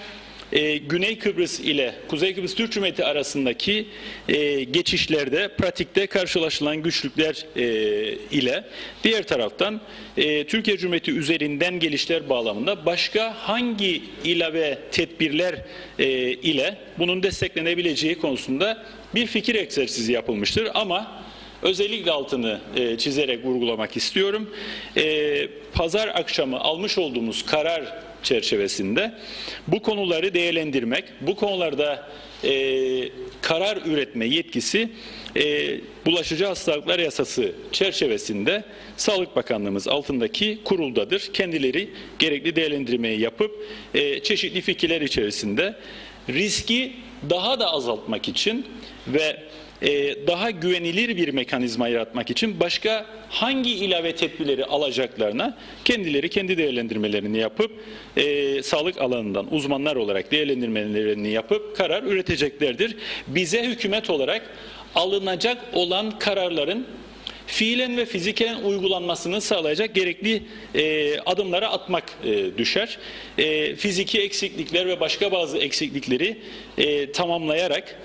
Güney Kıbrıs ile Kuzey Kıbrıs Türk Cumhuriyeti arasındaki geçişlerde pratikte karşılaşılan güçlükler ile diğer taraftan Türkiye Cumhuriyeti üzerinden gelişler bağlamında başka hangi ilave tedbirler ile bunun desteklenebileceği konusunda bir fikir egzersizi yapılmıştır. Ama özellikle altını çizerek vurgulamak istiyorum. Pazar akşamı almış olduğumuz karar çerçevesinde bu konuları değerlendirmek, bu konularda karar üretme yetkisi Bulaşıcı Hastalıklar Yasası çerçevesinde Sağlık Bakanlığımız altındaki kuruldadır. Kendileri gerekli değerlendirmeyi yapıp çeşitli fikirler içerisinde riski daha da azaltmak için ve daha güvenilir bir mekanizma yaratmak için başka hangi ilave tedbirleri alacaklarına kendileri kendi değerlendirmelerini yapıp sağlık alanından uzmanlar olarak değerlendirmelerini yapıp karar üreteceklerdir. Bize hükümet olarak alınacak olan kararların fiilen ve fiziken uygulanmasını sağlayacak gerekli adımlara atmak düşer. Fiziki eksiklikler ve başka bazı eksiklikleri tamamlayarak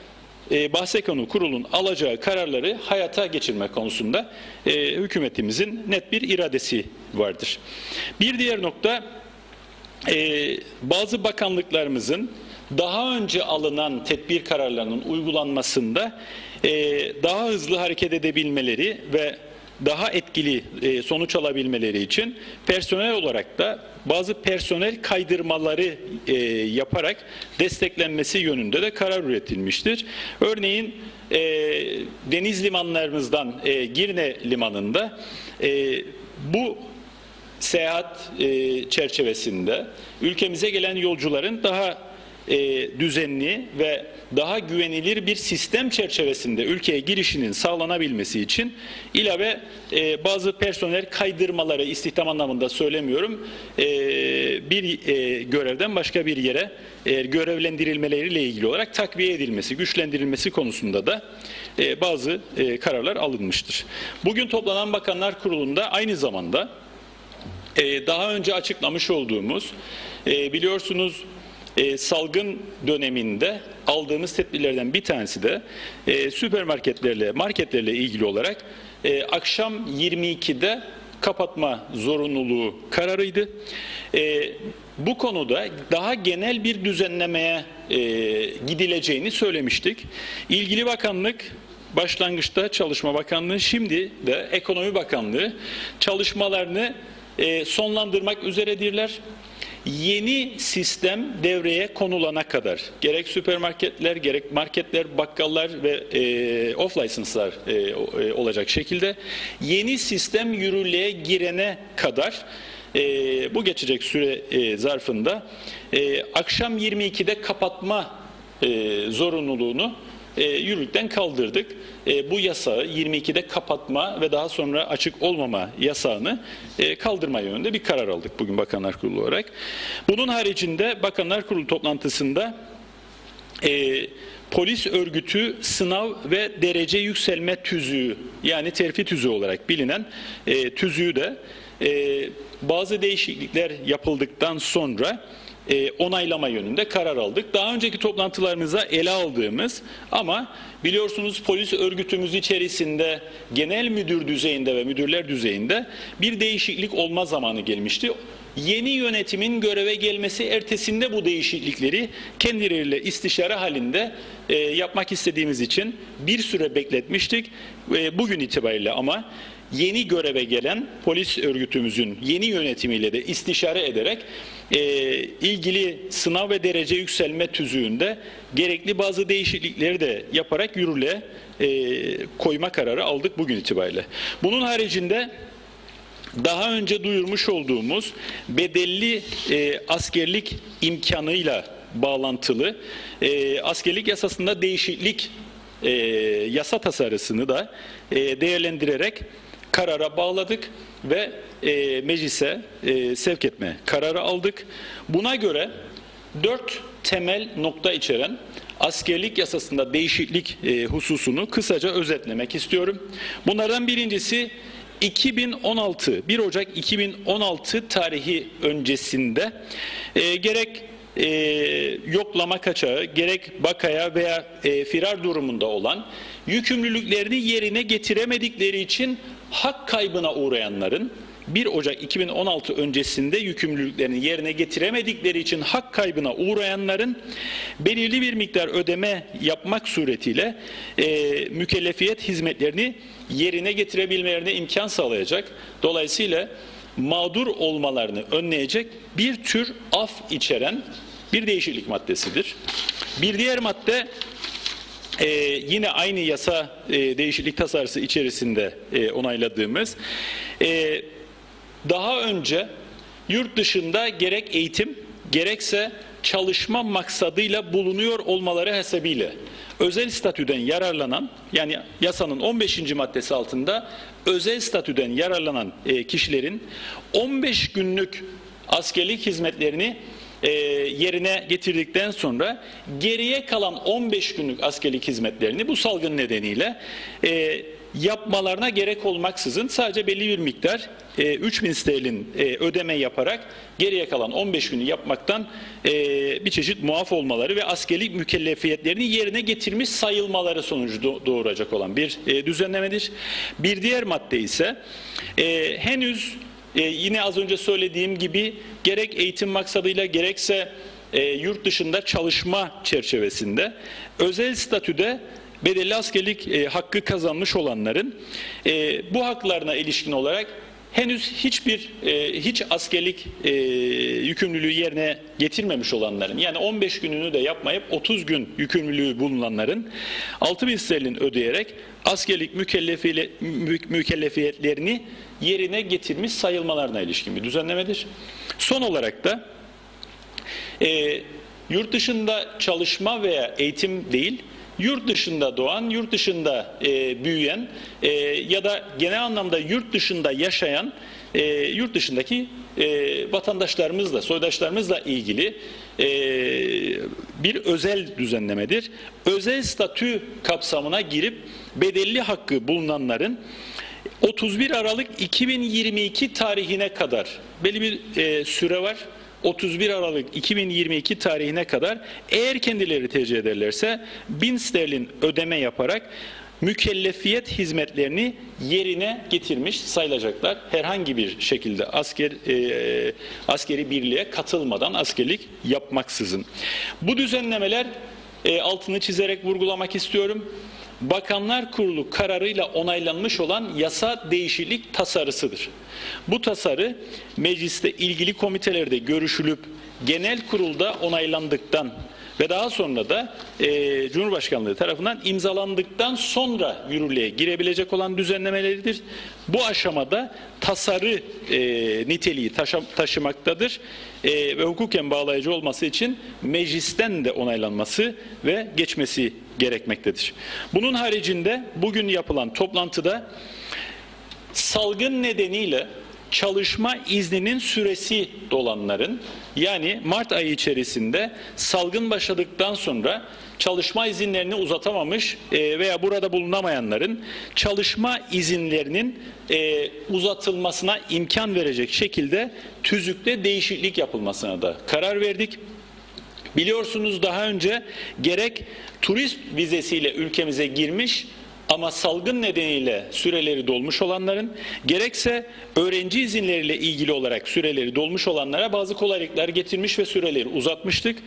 Bahse Konu Kurulu'nun alacağı kararları hayata geçirme konusunda hükümetimizin net bir iradesi vardır. Bir diğer nokta, bazı bakanlıklarımızın daha önce alınan tedbir kararlarının uygulanmasında daha hızlı hareket edebilmeleri ve daha etkili sonuç alabilmeleri için personel olarak da bazı personel kaydırmaları yaparak desteklenmesi yönünde de karar üretilmiştir. Örneğin deniz limanlarımızdan Girne Limanı'nda bu seyahat çerçevesinde ülkemize gelen yolcuların daha düzenli ve daha güvenilir bir sistem çerçevesinde ülkeye girişinin sağlanabilmesi için ilave bazı personel kaydırmaları, istihdam anlamında söylemiyorum, bir görevden başka bir yere görevlendirilmeleriyle ilgili olarak takviye edilmesi, güçlendirilmesi konusunda da bazı kararlar alınmıştır. Bugün toplanan Bakanlar Kurulu'nda aynı zamanda daha önce açıklamış olduğumuz, biliyorsunuz, salgın döneminde aldığımız tedbirlerden bir tanesi de süpermarketlerle, marketlerle ilgili olarak akşam 22'de kapatma zorunluluğu kararıydı. Bu konuda daha genel bir düzenlemeye gidileceğini söylemiştik. İlgili bakanlık, başlangıçta Çalışma Bakanlığı, şimdi de Ekonomi Bakanlığı çalışmalarını sonlandırmak üzeredirler. Yeni sistem devreye konulana kadar gerek süpermarketler, gerek marketler, bakkallar ve off-license'lar olacak şekilde yeni sistem yürürlüğe girene kadar bu geçecek süre zarfında akşam 22'de kapatma zorunluluğunu yürürlükten kaldırdık. Bu yasağı 22'de kapatma ve daha sonra açık olmama yasağını kaldırma yönünde bir karar aldık bugün Bakanlar Kurulu olarak. Bunun haricinde Bakanlar Kurulu toplantısında polis örgütü sınav ve derece yükselme tüzüğü, yani terfi tüzüğü olarak bilinen tüzüğü de bazı değişiklikler yapıldıktan sonra onaylama yönünde karar aldık. Daha önceki toplantılarımıza ele aldığımız ama biliyorsunuz polis örgütümüz içerisinde genel müdür düzeyinde ve müdürler düzeyinde bir değişiklik olma zamanı gelmişti. Yeni yönetimin göreve gelmesi ertesinde bu değişiklikleri kendileriyle istişare halinde yapmak istediğimiz için bir süre bekletmiştik. Bugün itibariyle ama yeni göreve gelen polis örgütümüzün yeni yönetimiyle de istişare ederek ilgili sınav ve derece yükselme tüzüğünde gerekli bazı değişiklikleri de yaparak yürürlüğe koyma kararı aldık bugün itibariyle. Bunun haricinde daha önce duyurmuş olduğumuz bedelli askerlik imkanıyla bağlantılı askerlik yasasında değişiklik yasa tasarısını da değerlendirerek karara bağladık ve meclise sevk etme kararı aldık. Buna göre 4 temel nokta içeren askerlik yasasında değişiklik hususunu kısaca özetlemek istiyorum. Bunlardan birincisi 1 Ocak 2016 tarihi öncesinde gerek yoklama kaçağı, gerek bakaya veya firar durumunda olan yükümlülüklerini yerine getiremedikleri için hak kaybına uğrayanların 1 Ocak 2016 öncesinde yükümlülüklerini yerine getiremedikleri için hak kaybına uğrayanların belirli bir miktar ödeme yapmak suretiyle mükellefiyet hizmetlerini yerine getirebilmelerine imkan sağlayacak. Dolayısıyla mağdur olmalarını önleyecek bir tür af içeren bir değişiklik maddesidir. Bir diğer madde yine aynı yasa değişiklik tasarısı içerisinde onayladığımız daha önce yurt dışında gerek eğitim gerekse çalışma maksadıyla bulunuyor olmaları hasebiyle özel statüden yararlanan, yani yasanın 15. maddesi altında özel statüden yararlanan kişilerin 15 günlük askerlik hizmetlerini yerine getirdikten sonra geriye kalan 15 günlük askerlik hizmetlerini bu salgın nedeniyle yapmalarına gerek olmaksızın sadece belli bir miktar 3.000 sterlin ödeme yaparak geriye kalan 15 günü yapmaktan bir çeşit muaf olmaları ve askerlik mükellefiyetlerini yerine getirmiş sayılmaları sonucu doğuracak olan bir düzenlemedir. Bir diğer madde ise henüz yine az önce söylediğim gibi gerek eğitim maksadıyla gerekse yurt dışında çalışma çerçevesinde özel statüde bedelli askerlik hakkı kazanmış olanların bu haklarına ilişkin olarak henüz hiç askerlik yükümlülüğü yerine getirmemiş olanların, yani 15 gününü de yapmayıp 30 gün yükümlülüğü bulunanların 6.000 sterlin ödeyerek askerlik mükellefiyetlerini yerine getirmiş sayılmalarına ilişkin bir düzenlemedir. Son olarak da yurt dışında çalışma veya eğitim değil, yurt dışında doğan, yurt dışında büyüyen ya da genel anlamda yurt dışında yaşayan yurt dışındaki vatandaşlarımızla, soydaşlarımızla ilgili bir özel düzenlemedir. Özel statü kapsamına girip bedelli hakkı bulunanların 31 Aralık 2022 tarihine kadar belli bir süre var. 31 Aralık 2022 tarihine kadar eğer kendileri tercih ederlerse 1.000 sterlin ödeme yaparak mükellefiyet hizmetlerini yerine getirmiş sayılacaklar. Herhangi bir şekilde askeri birliğe katılmadan, askerlik yapmaksızın. Bu düzenlemeler, altını çizerek vurgulamak istiyorum, Bakanlar Kurulu kararıyla onaylanmış olan yasa değişiklik tasarısıdır. Bu tasarı mecliste ilgili komitelerde görüşülüp genel kurulda onaylandıktan ve daha sonra da Cumhurbaşkanlığı tarafından imzalandıktan sonra yürürlüğe girebilecek olan düzenlemeleridir. Bu aşamada tasarı niteliği taşımaktadır ve hukuken bağlayıcı olması için meclisten de onaylanması ve geçmesi gerekmektedir. Bunun haricinde bugün yapılan toplantıda salgın nedeniyle çalışma izninin süresi dolanların, yani Mart ayı içerisinde salgın başladıktan sonra çalışma izinlerini uzatamamış veya burada bulunamayanların çalışma izinlerinin uzatılmasına imkan verecek şekilde tüzükte değişiklik yapılmasına da karar verdik. Biliyorsunuz daha önce gerek turist vizesiyle ülkemize girmiş ama salgın nedeniyle süreleri dolmuş olanların, gerekse öğrenci izinleriyle ilgili olarak süreleri dolmuş olanlara bazı kolaylıklar getirmiş ve süreleri uzatmıştık.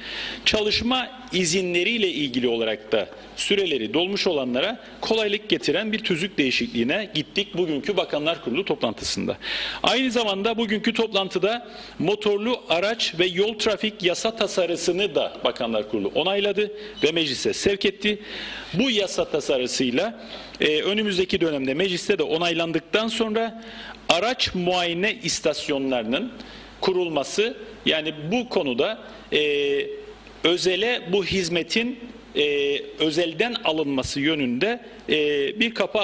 Çalışma izinleriyle ilgili olarak da süreleri dolmuş olanlara kolaylık getiren bir tüzük değişikliğine gittik bugünkü Bakanlar Kurulu toplantısında. Aynı zamanda bugünkü toplantıda motorlu araç ve yol trafik yasa tasarısını da Bakanlar Kurulu onayladı ve meclise sevk etti. Bu yasa tasarısıyla önümüzdeki dönemde mecliste de onaylandıktan sonra araç muayene istasyonlarının kurulması, yani bu konuda özele bu hizmetin özelden alınması yönünde bir kapı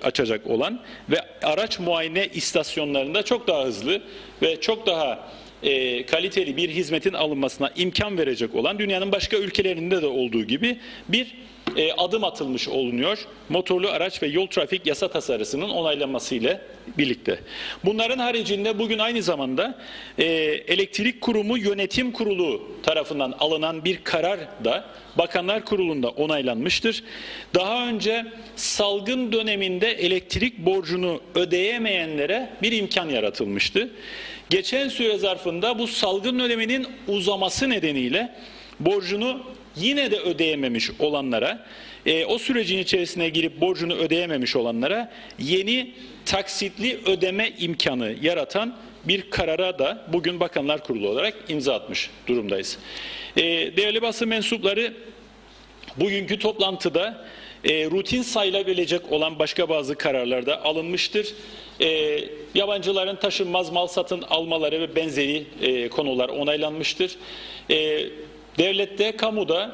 açacak olan ve araç muayene istasyonlarında çok daha hızlı ve çok daha kaliteli bir hizmetin alınmasına imkan verecek olan, dünyanın başka ülkelerinde de olduğu gibi bir adım atılmış olunuyor motorlu araç ve yol trafik yasa tasarısının onaylanmasıyla birlikte. Bunların haricinde bugün aynı zamanda Elektrik Kurumu Yönetim Kurulu tarafından alınan bir karar da Bakanlar Kurulu'nda onaylanmıştır. Daha önce salgın döneminde elektrik borcunu ödeyemeyenlere bir imkan yaratılmıştı. Geçen süre zarfında bu salgın döneminin uzaması nedeniyle borcunu yine de ödeyememiş olanlara, o sürecin içerisine girip borcunu ödeyememiş olanlara yeni taksitli ödeme imkanı yaratan bir karara da bugün Bakanlar Kurulu olarak imza atmış durumdayız. Değerli basın mensupları, bugünkü toplantıda rutin sayılabilecek olan başka bazı kararlar da alınmıştır. Yabancıların taşınmaz mal satın almaları ve benzeri konular onaylanmıştır. devlette, kamuda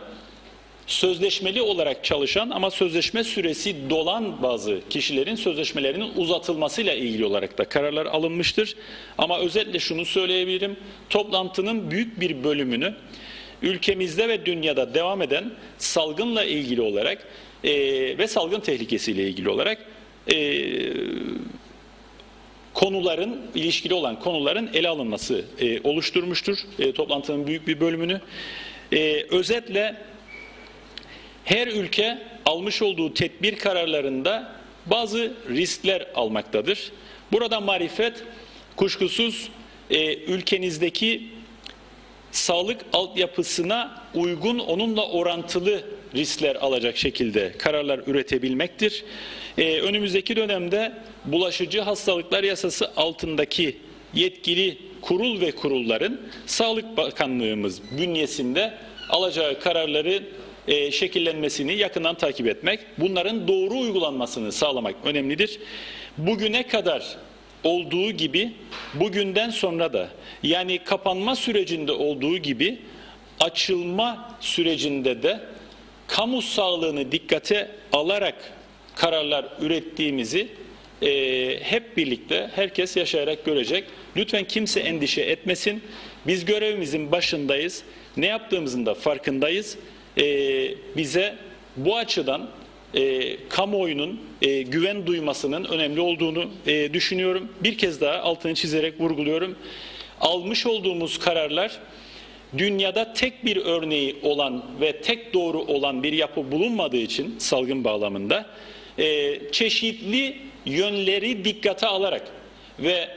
sözleşmeli olarak çalışan ama sözleşme süresi dolan bazı kişilerin sözleşmelerinin uzatılmasıyla ilgili olarak da kararlar alınmıştır. Ama özetle şunu söyleyebilirim, toplantının büyük bir bölümünü ülkemizde ve dünyada devam eden salgınla ilgili olarak ve salgın tehlikesiyle ilgili olarak ilişkili olan konuların ele alınması oluşturmuştur toplantının büyük bir bölümünü. Özetle her ülke almış olduğu tedbir kararlarında bazı riskler almaktadır. Burada marifet kuşkusuz ülkenizdeki sağlık altyapısına uygun, onunla orantılı riskler alacak şekilde kararlar üretebilmektir. Önümüzdeki dönemde bulaşıcı hastalıklar yasası altındaki yetkili kurul ve kurulların Sağlık Bakanlığımız bünyesinde alacağı kararları şekillenmesini yakından takip etmek, bunların doğru uygulanmasını sağlamak önemlidir. Bugüne kadar olduğu gibi bugünden sonra da, yani kapanma sürecinde olduğu gibi açılma sürecinde de kamu sağlığını dikkate alarak kararlar ürettiğimizi hep birlikte herkes yaşayarak görecek. Lütfen kimse endişe etmesin. Biz görevimizin başındayız. Ne yaptığımızın da farkındayız. Bize bu açıdan kamuoyunun güven duymasının önemli olduğunu düşünüyorum. Bir kez daha altını çizerek vurguluyorum. Almış olduğumuz kararlar dünyada tek bir örneği olan ve tek doğru olan bir yapı bulunmadığı için salgın bağlamında çeşitli yönleri dikkate alarak ve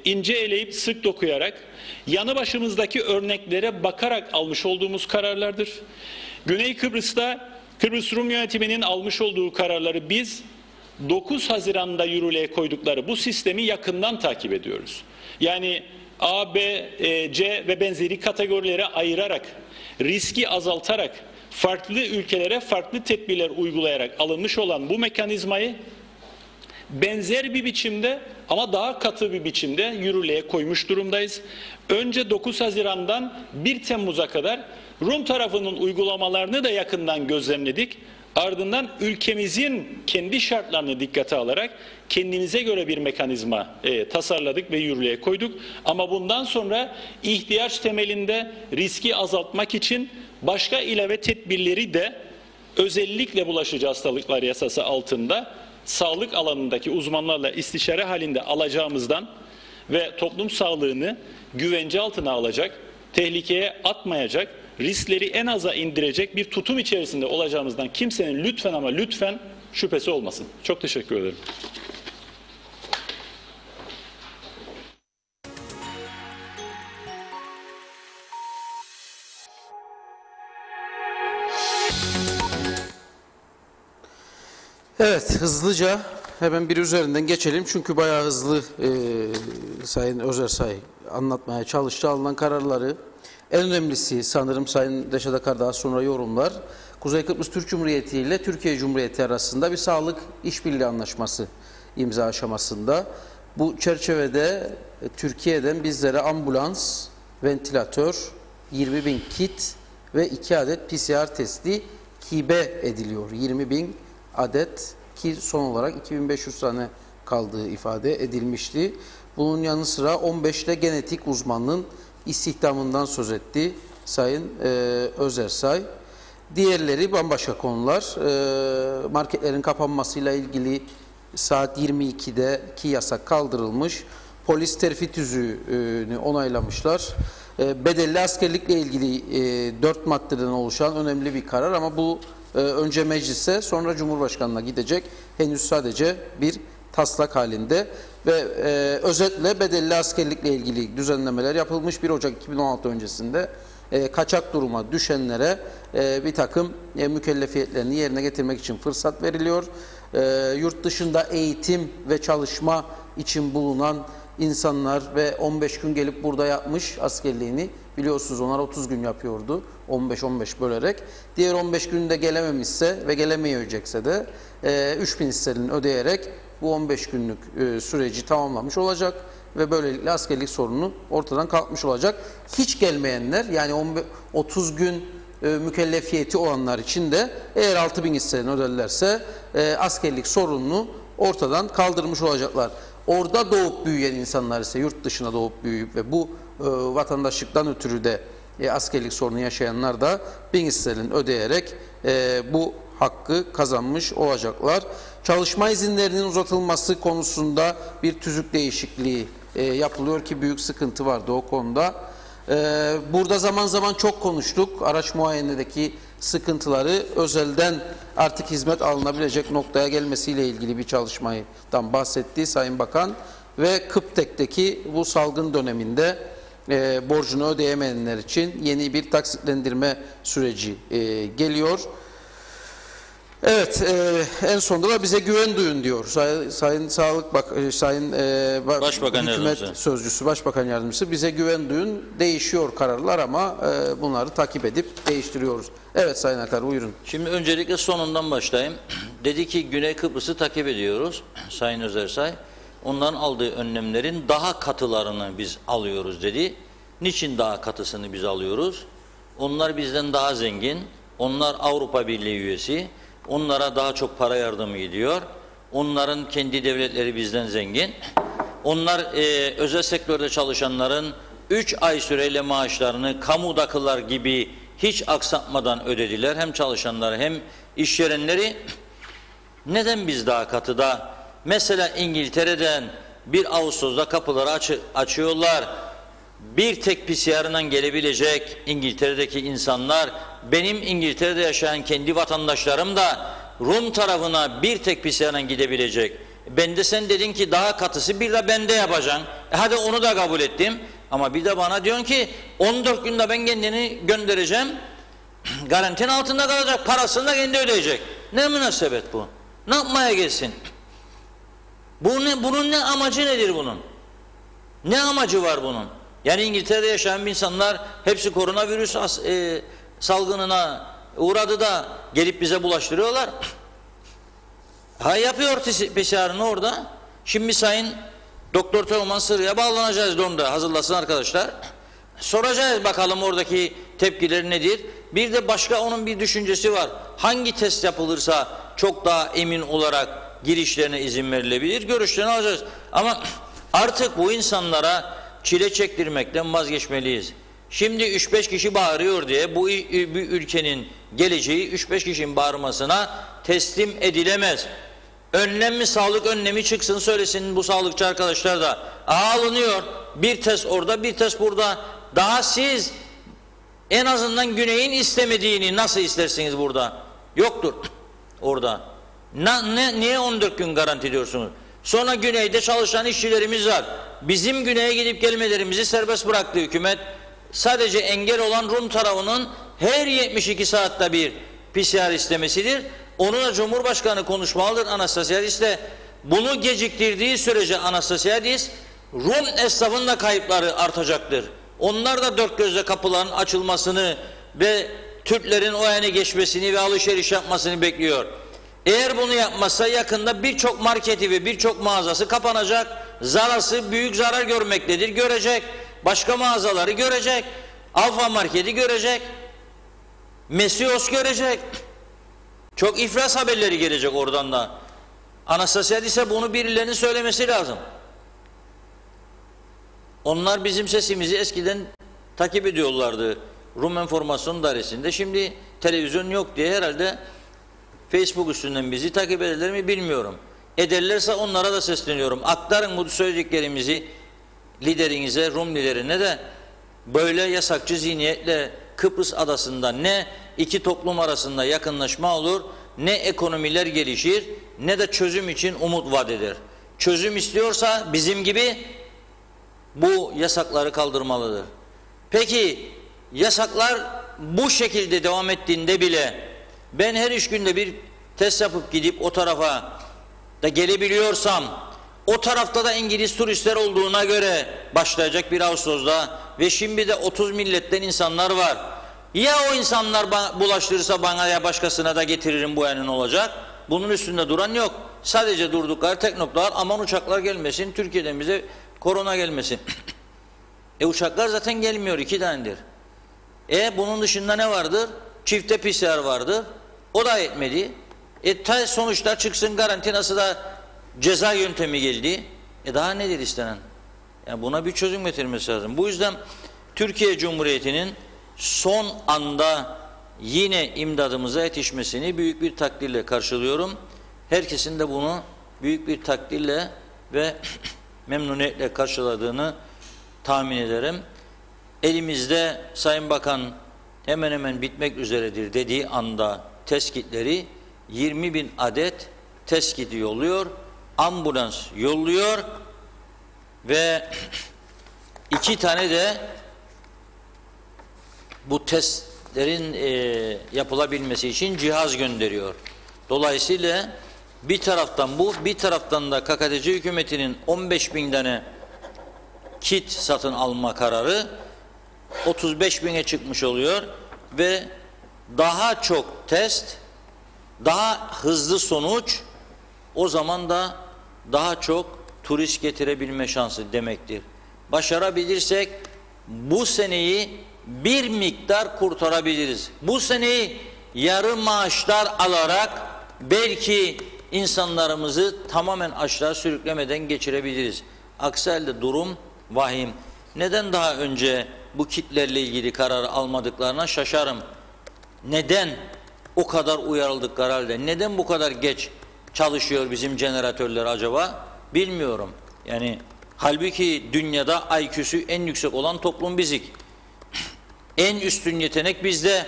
ince eleyip sık dokuyarak yanı başımızdaki örneklere bakarak almış olduğumuz kararlardır. Güney Kıbrıs'ta Kıbrıs Rum yönetiminin almış olduğu kararları biz 9 Haziran'da yürürlüğe koydukları bu sistemi yakından takip ediyoruz. Yani A, B, C ve benzeri kategorilere ayırarak, riski azaltarak, farklı ülkelere farklı tedbirler uygulayarak alınmış olan bu mekanizmayı benzer bir biçimde ama daha katı bir biçimde yürürlüğe koymuş durumdayız. Önce 9 Haziran'dan 1 Temmuz'a kadar Rum tarafının uygulamalarını da yakından gözlemledik. Ardından ülkemizin kendi şartlarını dikkate alarak kendimize göre bir mekanizma tasarladık ve yürürlüğe koyduk. Ama bundan sonra ihtiyaç temelinde riski azaltmak için başka ilave tedbirleri de özellikle bulaşıcı hastalıklar yasası altında sağlık alanındaki uzmanlarla istişare halinde alacağımızdan ve toplum sağlığını güvence altına alacak, tehlikeye atmayacak, riskleri en aza indirecek bir tutum içerisinde olacağımızdan kimsenin lütfen ama lütfen şüphesi olmasın. Çok teşekkür ederim. Evet, hızlıca hemen bir üzerinden geçelim. Çünkü bayağı hızlı Sayın Özersay anlatmaya çalıştı. Alınan kararları. En önemlisi sanırım Sayın Reşat Akar daha sonra yorumlar. Kuzey Kıbrıs Türk Cumhuriyeti ile Türkiye Cumhuriyeti arasında bir sağlık işbirliği anlaşması imza aşamasında. Bu çerçevede Türkiye'den bizlere ambulans, ventilatör, 20.000 kit ve 2 adet PCR testi hibe ediliyor. 20.000 adet ki son olarak 2.500 tane kaldığı ifade edilmişti. Bunun yanı sıra 15 de genetik uzmanlığın istihdamından söz etti Sayın Özersay. Diğerleri bambaşka konular. Marketlerin kapanmasıyla ilgili saat 22'deki yasak kaldırılmış. Polis terfi tüzüğünü onaylamışlar. Bedelli askerlikle ilgili 4 maddeden oluşan önemli bir karar ama bu önce meclise sonra Cumhurbaşkanı'na gidecek. Henüz sadece bir taslak halinde ve özetle bedelli askerlikle ilgili düzenlemeler yapılmış. 1 Ocak 2016 öncesinde kaçak duruma düşenlere bir takım mükellefiyetlerini yerine getirmek için fırsat veriliyor. Yurt dışında eğitim ve çalışma için bulunan insanlar ve 15 gün gelip burada yapmış askerliğini, biliyorsunuz onlar 30 gün yapıyordu 15-15 bölerek. Diğer 15 günde gelememişse ve gelemeyecekse de 3.000 sterlin ödeyerek bu 15 günlük süreci tamamlamış olacak. ve böylelikle askerlik sorunu ortadan kalkmış olacak. Hiç gelmeyenler, yani 30 gün mükellefiyeti olanlar için de eğer 6.000 hisselerini öderlerse askerlik sorununu ortadan kaldırmış olacaklar. Orada doğup büyüyen insanlar ise, yurt dışına doğup büyüyüp ve bu vatandaşlıktan ötürü de askerlik sorunu yaşayanlar da 1000 hisselerini ödeyerek bu hakkı kazanmış olacaklar. Çalışma izinlerinin uzatılması konusunda bir tüzük değişikliği yapılıyor ki büyük sıkıntı vardı o konuda. Burada zaman zaman çok konuştuk. Araç muayenedeki sıkıntıları, özelden artık hizmet alınabilecek noktaya gelmesiyle ilgili bir çalışmadan bahsetti Sayın Bakan ve Kıptek'teki bu salgın döneminde borcunu ödeyemeyenler için yeni bir taksitlendirme süreci geliyor. Evet, en sonunda da bize güven duyun diyor. Sayın Başbakan Hükümet Yardımcısı. Sözcüsü, Başbakan Yardımcısı, bize güven duyun. Değişiyor kararlar ama bunları takip edip değiştiriyoruz. Evet Sayın Akar, buyurun. Şimdi öncelikle sonundan başlayayım. Dedi ki Güney Kıbrıs'ı takip ediyoruz Sayın Özersay. Onların aldığı önlemlerin daha katılarını biz alıyoruz dedi. Niçin daha katısını biz alıyoruz? Onlar bizden daha zengin. Onlar Avrupa Birliği üyesi. Onlara daha çok para yardımı gidiyor. Onların kendi devletleri bizden zengin. Onlar özel sektörde çalışanların 3 ay süreyle maaşlarını kamudakiler gibi hiç aksatmadan ödediler. Hem çalışanları hem işverenleri. Neden biz daha katıda? Mesela İngiltere'den 1 Ağustos'da kapıları açıyorlar. Bir tek PCR'dan gelebilecek İngiltere'deki insanlar, benim İngiltere'de yaşayan kendi vatandaşlarım da Rum tarafına bir tek PCR'dan gidebilecek. Ben de sen dedin ki daha katısı bir de bende yapacaksın. Hadi onu da kabul ettim. Ama bir de bana diyorsun ki 14 günde ben kendini göndereceğim. Garantinin altında kalacak. Parasını da kendi ödeyecek. Ne münasebet bu? Ne yapmaya gelsin? Bunun ne amacı nedir bunun? Ne amacı var bunun? Yani İngiltere'de yaşayan insanlar hepsi koronavirüs salgınına uğradı da gelip bize bulaştırıyorlar. Ha yapıyor PCR'ını orada. Şimdi Sayın Doktor Teoman Sırrı'ya bağlanacağız Londra. Hazırlasın arkadaşlar. Soracağız bakalım oradaki tepkileri nedir? Bir de başka onun bir düşüncesi var. Hangi test yapılırsa çok daha emin olarak girişlerine izin verilebilir? Görüşlerini alacağız. Ama artık bu insanlara çile çektirmekten vazgeçmeliyiz. Şimdi 3-5 kişi bağırıyor diye bu ülkenin geleceği 3-5 kişinin bağırmasına teslim edilemez. Önlem mi, sağlık önlemi çıksın söylesin bu sağlıkçı arkadaşlar da. Alınıyor. Bir test orada, bir test burada. Daha siz en azından Güney'in istemediğini nasıl istersiniz burada? Yoktur orada. Niye 14 gün garanti diyorsunuz? Sonra Güney'de çalışan işçilerimiz var. Bizim Güney'e gidip gelmelerimizi serbest bıraktı hükümet. Sadece engel olan Rum tarafının her 72 saatte bir PCR istemesidir. Onu da Cumhurbaşkanı konuşmalıdır Anastasiadis'le. Bunu geciktirdiği sürece Anastasiadis, Rum esnafının da kayıpları artacaktır. Onlar da dört gözle kapıların açılmasını ve Türklerin o yana geçmesini ve alışveriş yapmasını bekliyor. Eğer bunu yapmazsa yakında birçok marketi ve birçok mağazası kapanacak. Zararı büyük zarar görmektedir. Görecek. Başka mağazaları görecek. Alfa Market'i görecek. Mesios görecek. Çok iflas haberleri gelecek oradan da. Anastasiadis'e bunu birilerinin söylemesi lazım. Onlar bizim sesimizi eskiden takip ediyorlardı. Rum Enformasyon Dairesi'nde. Şimdi televizyon yok diye herhalde Facebook üstünden bizi takip ederler mi bilmiyorum. Ederlerse onlara da sesleniyorum. Aktarın bu söylediklerimizi liderinize, Rum liderine de böyle yasakçı zihniyetle Kıbrıs adasında ne iki toplum arasında yakınlaşma olur, ne ekonomiler gelişir, ne de çözüm için umut vaat eder. Çözüm istiyorsa bizim gibi bu yasakları kaldırmalıdır. Peki yasaklar bu şekilde devam ettiğinde bile ben her 3 günde bir test yapıp gidip o tarafa da gelebiliyorsam, o tarafta da İngiliz turistler olduğuna göre başlayacak 1 Ağustos'da ve şimdi de 30 milletten insanlar var. Ya o insanlar bulaştırırsa bana ya başkasına da getiririm bu yanın olacak. Bunun üstünde duran yok. Sadece durdukları tek noktalar aman uçaklar gelmesin, Türkiye'den bize korona gelmesin. Uçaklar zaten gelmiyor, 2 tanedir. Bunun dışında ne vardır? Çifte PCR vardır. O da yetmedi. Sonuçlar çıksın, karantinası da ceza yöntemi geldi. Daha nedir istenen? Yani buna bir çözüm getirmesi lazım. Bu yüzden Türkiye Cumhuriyeti'nin son anda yine imdadımıza yetişmesini büyük bir takdirle karşılıyorum. Herkesin de bunu büyük bir takdirle ve memnuniyetle karşıladığını tahmin ederim. Elimizde Sayın Bakan hemen hemen bitmek üzeredir dediği anda test kitleri 20.000 adet test kiti yolluyor, ambulans yolluyor ve 2 tane de bu testlerin yapılabilmesi için cihaz gönderiyor. Dolayısıyla bir taraftan bu, bir taraftan da KKTC hükümetinin 15.000 tane kit satın alma kararı 35.000'e çıkmış oluyor ve daha çok test, daha hızlı sonuç, o zaman da daha çok turist getirebilme şansı demektir. Başarabilirsek bu seneyi bir miktar kurtarabiliriz. Bu seneyi yarı maaşlar alarak belki insanlarımızı tamamen aşağı sürüklemeden geçirebiliriz. Aksi halde durum vahim. Neden daha önce bu kitlerle ilgili kararı almadıklarına şaşarım. Neden o kadar uyarıldıkları halde, neden bu kadar geç çalışıyor bizim jeneratörler acaba? Bilmiyorum. Yani halbuki dünyada IQ'su en yüksek olan toplum bizik. En üstün yetenek bizde.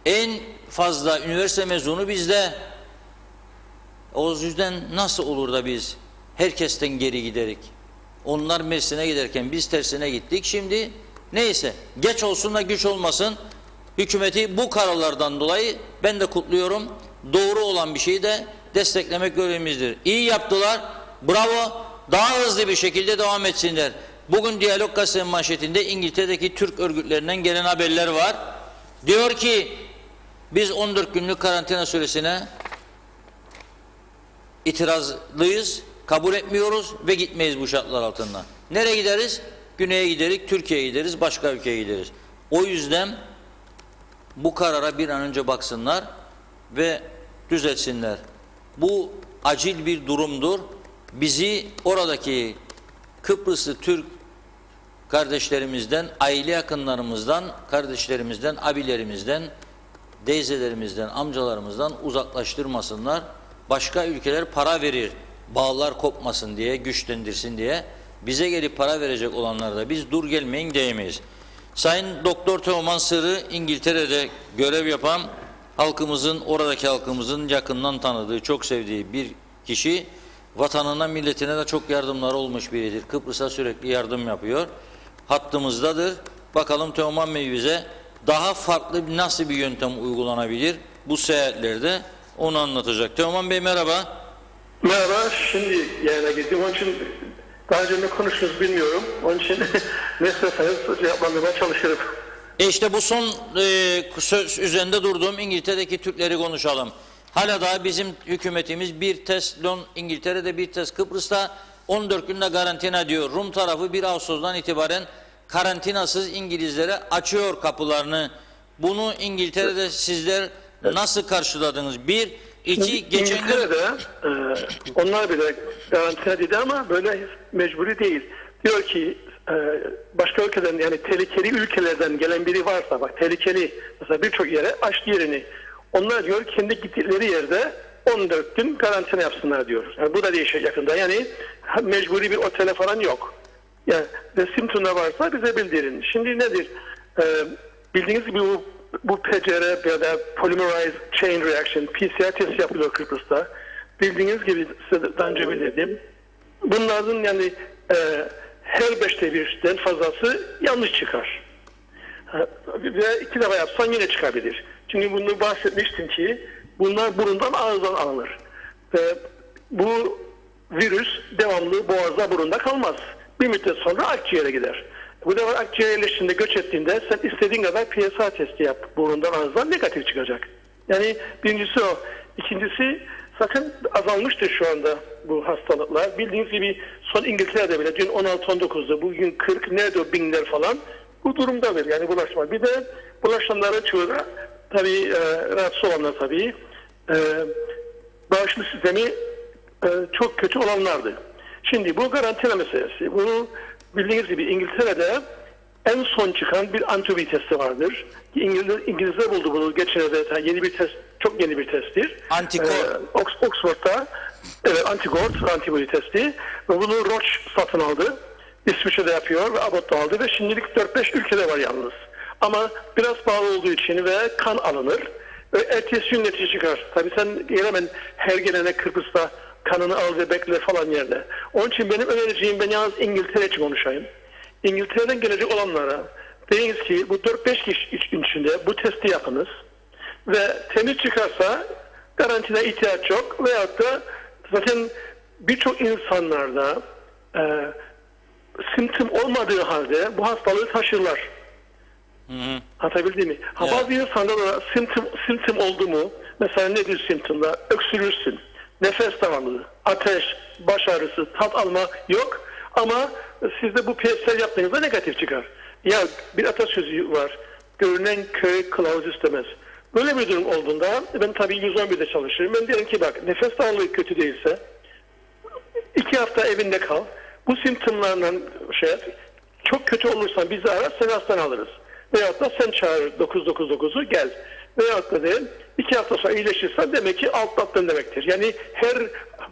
En fazla üniversite mezunu bizde. O yüzden nasıl olur da biz herkesten geri giderik? Onlar Mersin'e giderken biz tersine gittik. Şimdi neyse, geç olsun da güç olmasın. Hükümeti bu kararlardan dolayı ben de kutluyorum. Doğru olan bir şeyi de desteklemek görevimizdir. İyi yaptılar. Bravo. Daha hızlı bir şekilde devam etsinler. Bugün Diyalog Gazetesi'nin manşetinde İngiltere'deki Türk örgütlerinden gelen haberler var. Diyor ki biz 14 günlük karantina süresine itirazlıyız, kabul etmiyoruz ve gitmeyiz bu şartlar altında. Nereye gideriz? Güney'e gideriz, Türkiye'ye gideriz, başka ülkeye gideriz. O yüzden bu karara bir an önce baksınlar ve düzeltsinler. Bu acil bir durumdur. Bizi oradaki Kıbrıslı Türk kardeşlerimizden, aile yakınlarımızdan, kardeşlerimizden, abilerimizden, teyzelerimizden, amcalarımızdan uzaklaştırmasınlar. Başka ülkeler para verir, bağlar kopmasın diye, güçlendirsin diye. Bize gelip para verecek olanlar da biz dur gelmeyin diyemeyiz. Sayın Doktor Teoman Sırrı İngiltere'de görev yapan halkımızın, oradaki halkımızın yakından tanıdığı, çok sevdiği bir kişi, vatanına, milletine de çok yardımları olmuş biridir. Kıbrıs'a sürekli yardım yapıyor. Hattımızdadır. Bakalım Teoman Bey bize daha farklı nasıl bir yöntem uygulanabilir bu seyahatlerde, onu anlatacak. Teoman Bey merhaba. Merhaba, şimdi yayına girdim. Onun için daha önce ne konuştunuz bilmiyorum. Onun için ne söyleseniz cevaplandırmaya çalışırım. İşte bu son söz üzerinde durduğum İngiltere'deki Türkleri konuşalım. Hala daha bizim hükümetimiz bir test İngiltere'de, bir test Kıbrıs'ta 14 günde karantina diyor. Rum tarafı 1 Ağustos'tan itibaren karantinasız İngilizlere açıyor kapılarını. Bunu İngiltere'de sizler nasıl karşıladınız? Bir, iki, geçen gün... İngiltere'de onlar bile karantina dedi ama böyle mecburi değil. Diyor ki başka ülkeden, yani tehlikeli ülkelerden gelen biri varsa, bak tehlikeli mesela birçok yere açtı yerini. Onlar diyor kendi gittikleri yerde 14 gün karantina yapsınlar diyor. Yani bu da değişecek yakında. Yani mecburi bir otele falan yok. Yani simptomlar varsa bize bildirin. Şimdi nedir? Bildiğiniz gibi bu PCR ya da Polymerase Chain Reaction, PCR testi yapılıyor Kıbrıs'ta. Bildiğiniz gibi size daha önce bildirdim. Bunların yani her 5'te 1'den fazlası yanlış çıkar. Ve 2 defa yapsan yine çıkabilir. Çünkü bunu bahsetmiştim ki bunlar burundan, ağızdan alınır. Ve bu virüs devamlı boğazda, burunda kalmaz. Bir müddet sonra akciğere gider. Bu defa akciğer yerleştiğinde, göç ettiğinde sen istediğin kadar PSA testi yap. Burundan, ağızdan negatif çıkacak. Yani birincisi o. İkincisi zaten azalmıştır şu anda bu hastalıklar. Bildiğiniz gibi son İngiltere'de bile dün 16-19'da, bugün 40, nerede o binler falan bu durumdadır yani bulaşma. Bir de bulaşanların çoğu da tabii rahatsız olanlar tabii bağışıklık sistemi çok kötü olanlardı. Şimdi bu karantina meselesi, bunu bildiğiniz gibi İngiltere'de en son çıkan bir antibiyotik testi vardır. İngilizler buldu bunu geçenlerde, yeni bir test, çok yeni bir testtir. Oxford'da antibiyotik testi ve bunu Roche satın aldı. İsviçre'de yapıyor ve Abbott'ta aldı ve şimdilik 4-5 ülkede var yalnız. Ama biraz pahalı olduğu için ve kan alınır ve ertesi gün netice çıkar. Tabii sen gelemem her gelene Kıbrıs'ta kanını al ve bekle falan yerde. Onun için benim önereceğim, ben yalnız İngiltere için konuşayım. İngiltere'den gelecek olanlara deyiniz ki bu 4-5 kişi içinde bu testi yapınız ve temiz çıkarsa karantina ihtiyaç yok veyahut da zaten birçok insanlarda simptom olmadığı halde bu hastalığı taşırlar. Anlatabildim mi? Evet. Bazı insanlarda simptom oldu mu, mesela nedir simptomlar? Öksürürsün, nefes darlığı, ateş, baş ağrısı, tat alma yok ama siz de bu PCR yaptığınızda negatif çıkar. Ya bir atasözü var, görünen köy kılavuz istemez. Böyle bir durum olduğunda ben tabii 111'de çalışıyorum. Ben diyorum ki bak, nefes darlığı kötü değilse 2 hafta evinde kal. Bu simptomlarla çok kötü olursan bizi ara, seni hastaneye alırız. Veyahut da sen çağır 999'u gel. Veyahut da değil 2 hafta sonra iyileşirsen demek ki atlattın demektir. Yani her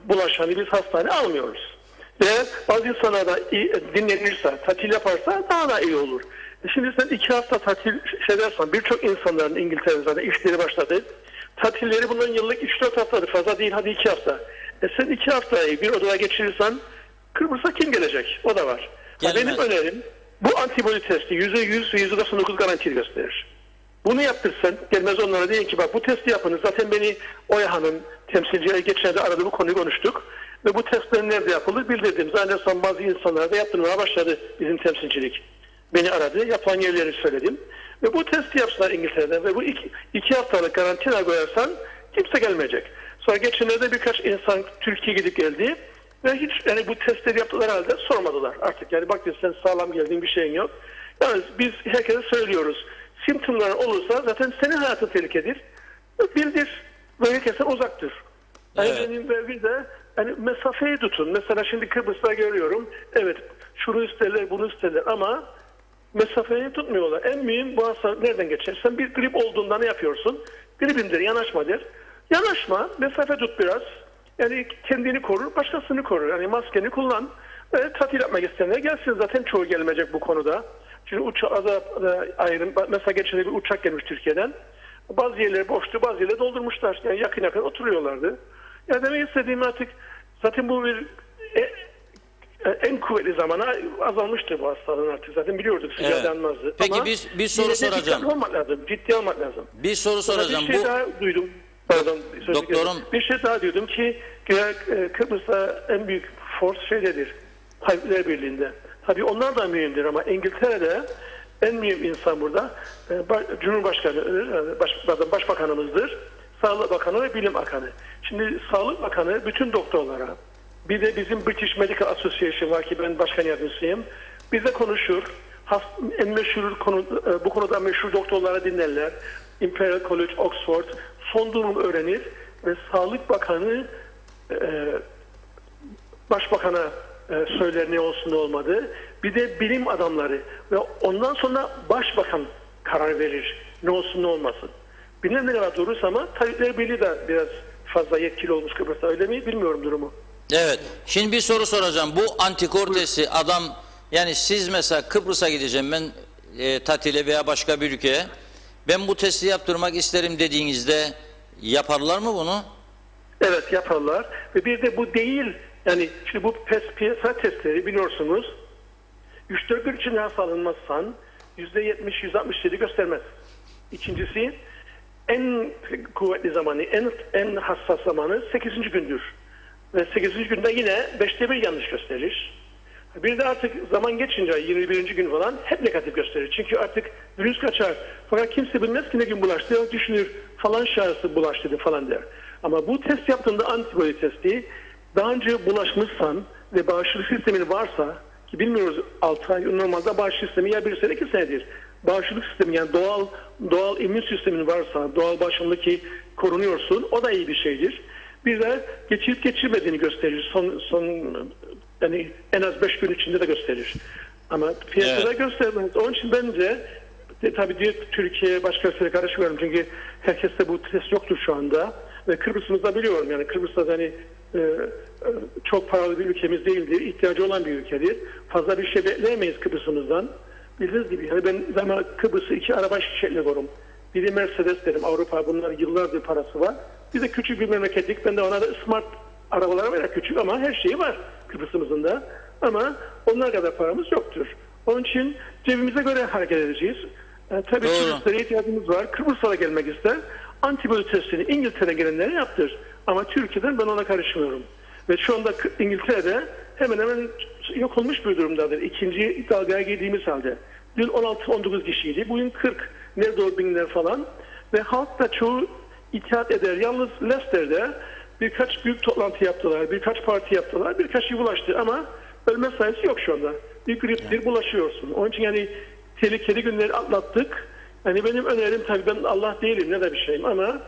bulaşanı biz hastaneye almıyoruz. Ve bazı insanlar da dinlenirse, tatil yaparsa daha da iyi olur. Şimdi sen 2 hafta tatil dersen, birçok insanların İngiltere'de zaten işleri başladı. Tatilleri bunların yıllık 3-4 haftadır, fazla değil, hadi 2 hafta. Sen 2 haftayı bir odaya geçirirsen Kıbrıs'a kim gelecek? O da var. Benim önerim bu antibiyotik testi %100 ve %99 garanti gösterir. Bunu yaptırsan gelmez onlara deyin ki bak bu testi yapınız. Zaten beni Oya Hanım temsilciye geçenlerde aradı, bu konuyu konuştuk. Ve bu testler nerede yapılır bildirdim. Zannedersem bazı insanlara da yaptırmaya başladı bizim temsilcilik. Beni aradı, yapılan yerleri söyledim. Ve bu testi yapsınlar İngiltere'de ve bu 2 haftalık karantina koyarsan kimse gelmeyecek. Sonra geçenlerde birkaç insan Türkiye'ye gidip geldi ve hiç yani bu testleri yaptılar halde sormadılar artık. Yani bak sen sağlam geldiğin bir şeyin yok. Yani biz herkese söylüyoruz. Simptomlar olursa zaten senin hayatın tehlikedir. Bildir. Ve herkese uzaktır. Yani Evet. benim bir de yani mesafeyi tutun. Mesela şimdi Kıbrıs'ta görüyorum. Evet şunu isterler, bunu isterler ama mesafeyi tutmuyorlar. En mühim bu hastalık nereden geçer? Sen bir grip olduğunda ne yapıyorsun? Gripimdir, yanaşma der. Yanaşma, mesafe tut biraz. Yani kendini korur, başkasını korur. Yani maskeni kullan. Ve tatil yapmak isteyenler gelsin. Zaten çoğu gelmeyecek bu konuda. Şimdi uçağa ayrım. Mesela geçen bir uçak gelmiş Türkiye'den. Bazı yerleri boştu, bazı yerleri doldurmuşlar. Yani yakın yakın oturuyorlardı. Ya demek istediğim artık zaten bu bir en kuvvetli zamana azalmıştı bu hastalığın artık. Zaten biliyorduk sıcağı Evet. dayanmazdı. Peki ama bir soru soracağım. Ciddi olmak lazım. Bir soru soracağım. Bir şey daha duydum. Pardon. Doktorum. Bir şey daha duydum ki Kıbrıs'ta en büyük force şeydedir. Tabipler Birliği'nde. Tabii onlar da mühimdir ama İngiltere'de en mühim insan burada Cumhurbaşkanı, Başbakanımızdır. Sağlık Bakanı ve Bilim Bakanı. Şimdi Sağlık Bakanı bütün doktorlara, bir de bizim British Medical Association var ki ben başkan yardımcısıyım. Bize konuşur. En meşhur bu konuda meşhur doktorlara dinlerler. Imperial College, Oxford son durumu öğrenir ve Sağlık Bakanı Başbakan'a söyler ne olsun ne olmadı. Bir de bilim adamları ve ondan sonra Başbakan karar verir ne olsun ne olmasın. Bilmem ne kadar doğrusu ama Tabipler Birliği de biraz fazla yetkili olmuş Kıbrıs'ta, öyle mi bilmiyorum durumu. Evet. Şimdi bir soru soracağım. Bu antikor testi adam, yani siz mesela Kıbrıs'a gideceğim ben tatile veya başka bir ülkeye. Ben bu testi yaptırmak isterim dediğinizde yaparlar mı bunu? Evet, yaparlar. Ve bir de bu değil, yani şimdi bu PSA testleri biliyorsunuz 3-4 gün içinde alınmazsan %70-%67 göstermez. İkincisi en kuvvetli zamanı, en hassas zamanı 8. gündür. Ve 8. günde yine 5'te 1 yanlış gösterir. Bir de artık zaman geçince 21. gün falan hep negatif gösterir. Çünkü artık virüs kaçar. Fakat kimse bilmez ki ne gün bulaştı. Düşünür falan şahısı bulaştı falan der. Ama bu test yaptığında antibody testi daha önce bulaşmışsan ve bağışıklık sistemin varsa ki bilmiyoruz 6 ay normalde bağışıklık sistemi ya 1 sene 2 senedir. Bağışıklık sistemi yani doğal immün sistemin varsa doğal bağışıklık ki korunuyorsun o da iyi bir şeydir. Bir de geçirip geçirmediğini gösterir. Son yani en az 5 gün içinde de gösterir. Ama piyasada göstermez. Onun için bence tabii diyor Türkiye başka ülkelere karışmıyorum çünkü herkeste bu test yoktur şu anda ve Kıbrıs'ımızda biliyorum yani Kıbrıs'ta hani çok paralı bir ülkemiz değildir, ihtiyacı olan bir ülkedir. Fazla bir şey bekleyemeyiz Kıbrıs'ımızdan. Bildiğiniz gibi yani ben zaman Kıbrıs'ı 2 araba şirketiyle korum. Biri Mercedes derim Avrupa bunlar yıllardır parası var. Bir de küçük bir memleketlik ben de ona da smart arabalar var küçük ama her şeyi var Kıbrıs'ımızın da. Ama onlar kadar paramız yoktur. Onun için cebimize göre hareket edeceğiz. Tabii turistlere ihtiyacımız var. Kıbrıs'a da gelmek ister. Antibody testini İngiltere gelenlere yaptır. Ama Türkiye'den ben ona karışmıyorum. Ve şu anda İngiltere'de hemen hemen yok olmuş bir durumdadır. İkinci dalgaya girdiğimiz halde. Dün 16-19 kişiydi. Bugün 40. Nerede o binler falan. Ve halk da çoğu itaat eder. Yalnız Leicester'de birkaç büyük toplantı yaptılar. Birkaç parti yaptılar. Birkaç bulaştı ama ölme sayısı yok şu anda. Bir griptir bulaşıyorsun. Onun için yani tehlikeli günleri atlattık. Yani benim önerim tabii ben Allah değilim ne de bir şeyim ama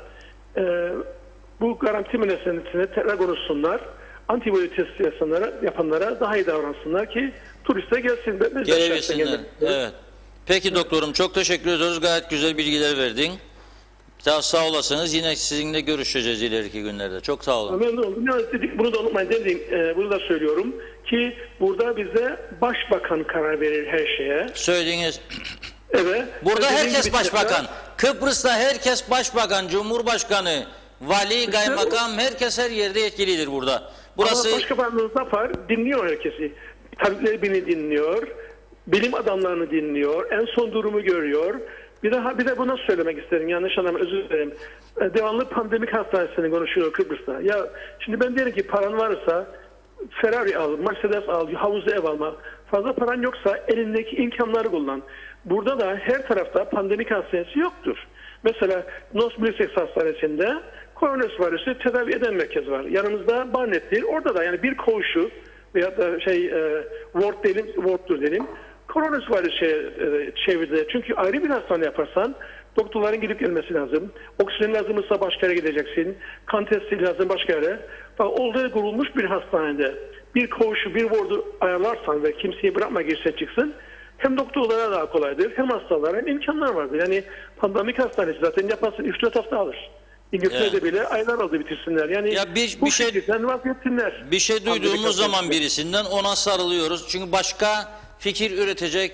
bu garanti meselesine tekrar konuşsunlar. Antibody testi yapanlara daha iyi davransınlar ki turiste gelsin. Gelebilsinler. Evet. Peki doktorum çok teşekkür ediyoruz. Gayet güzel bilgiler verdin. Sağ olasınız. Yine sizinle görüşeceğiz ileriki günlerde. Çok sağ olun. Memnun oldum. Bunu da unutmayın. Bunu da söylüyorum ki burada bize başbakan karar verir her şeye. Söylediğiniz. Evet. Burada herkes başbakan. Kıbrıs'ta herkes başbakan, cumhurbaşkanı, vali, kaymakam, herkes her yerde yetkilidir burada. Burası... Ama başbakanlığımız yapar? Dinliyor herkesi. Tabipler beni dinliyor. Bilim adamlarını dinliyor. En son durumu görüyor. Bir de bunu söylemek isterim. Yanlış anlama özür dilerim. Devamlı pandemik hastanesini konuşuyor Kıbrıs'ta. Ya şimdi ben diyelim ki paran varsa Ferrari al, Mercedes al, havuzlu ev alma. Fazla paran yoksa elindeki imkanları kullan. Burada da her tarafta pandemik hastanesi yoktur. Mesela North Middlesex Hastanesi'nde koronavirüs virüsü tedavi eden merkez var. Yanımızda Barnet'tir. Orada da yani bir koğuşu veya da ward'dur diyelim. Koronavirüs virüsü çevirdi. Çünkü ayrı bir hastane yaparsan doktorların gidip gelmesi lazım. Oksijen lazımsa başka yere gideceksin. Kan testi lazım başka yere. Olduğu kurulmuş bir hastanede bir koğuşu, bir ward'u ayarlarsan ve kimseyi bırakma girse çıksın hem doktorlara daha kolaydır hem hastalara hem imkanlar vardır. Yani pandemik hastanesi zaten yaparsın 3-4 hafta alır. İngiltere'de bile aylar aldı bitirsinler. Yani ya bir şey duyduğumuz zaman birisinden ona sarılıyoruz. Çünkü başka fikir üretecek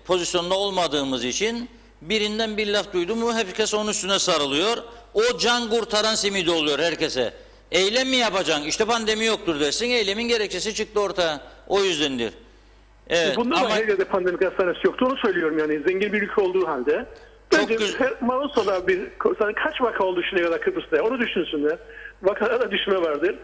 pozisyonda olmadığımız için birinden bir laf duydu mu herkes onun üstüne sarılıyor. O can kurtaran simidi oluyor herkese. Eylem mi yapacaksın? İşte pandemi yoktur dersin. Eylemin gerekçesi çıktı ortaya. O yüzdendir. Evet, bunda ama... da her yerde pandemik hastanesi yoktu. Onu söylüyorum yani. Zengin bir ülke olduğu halde. Bence Mauso'da kaç vaka oldu şimdiye kadar Kıbrıs'ta? Onu düşünsünler. Vakalarda düşme vardır.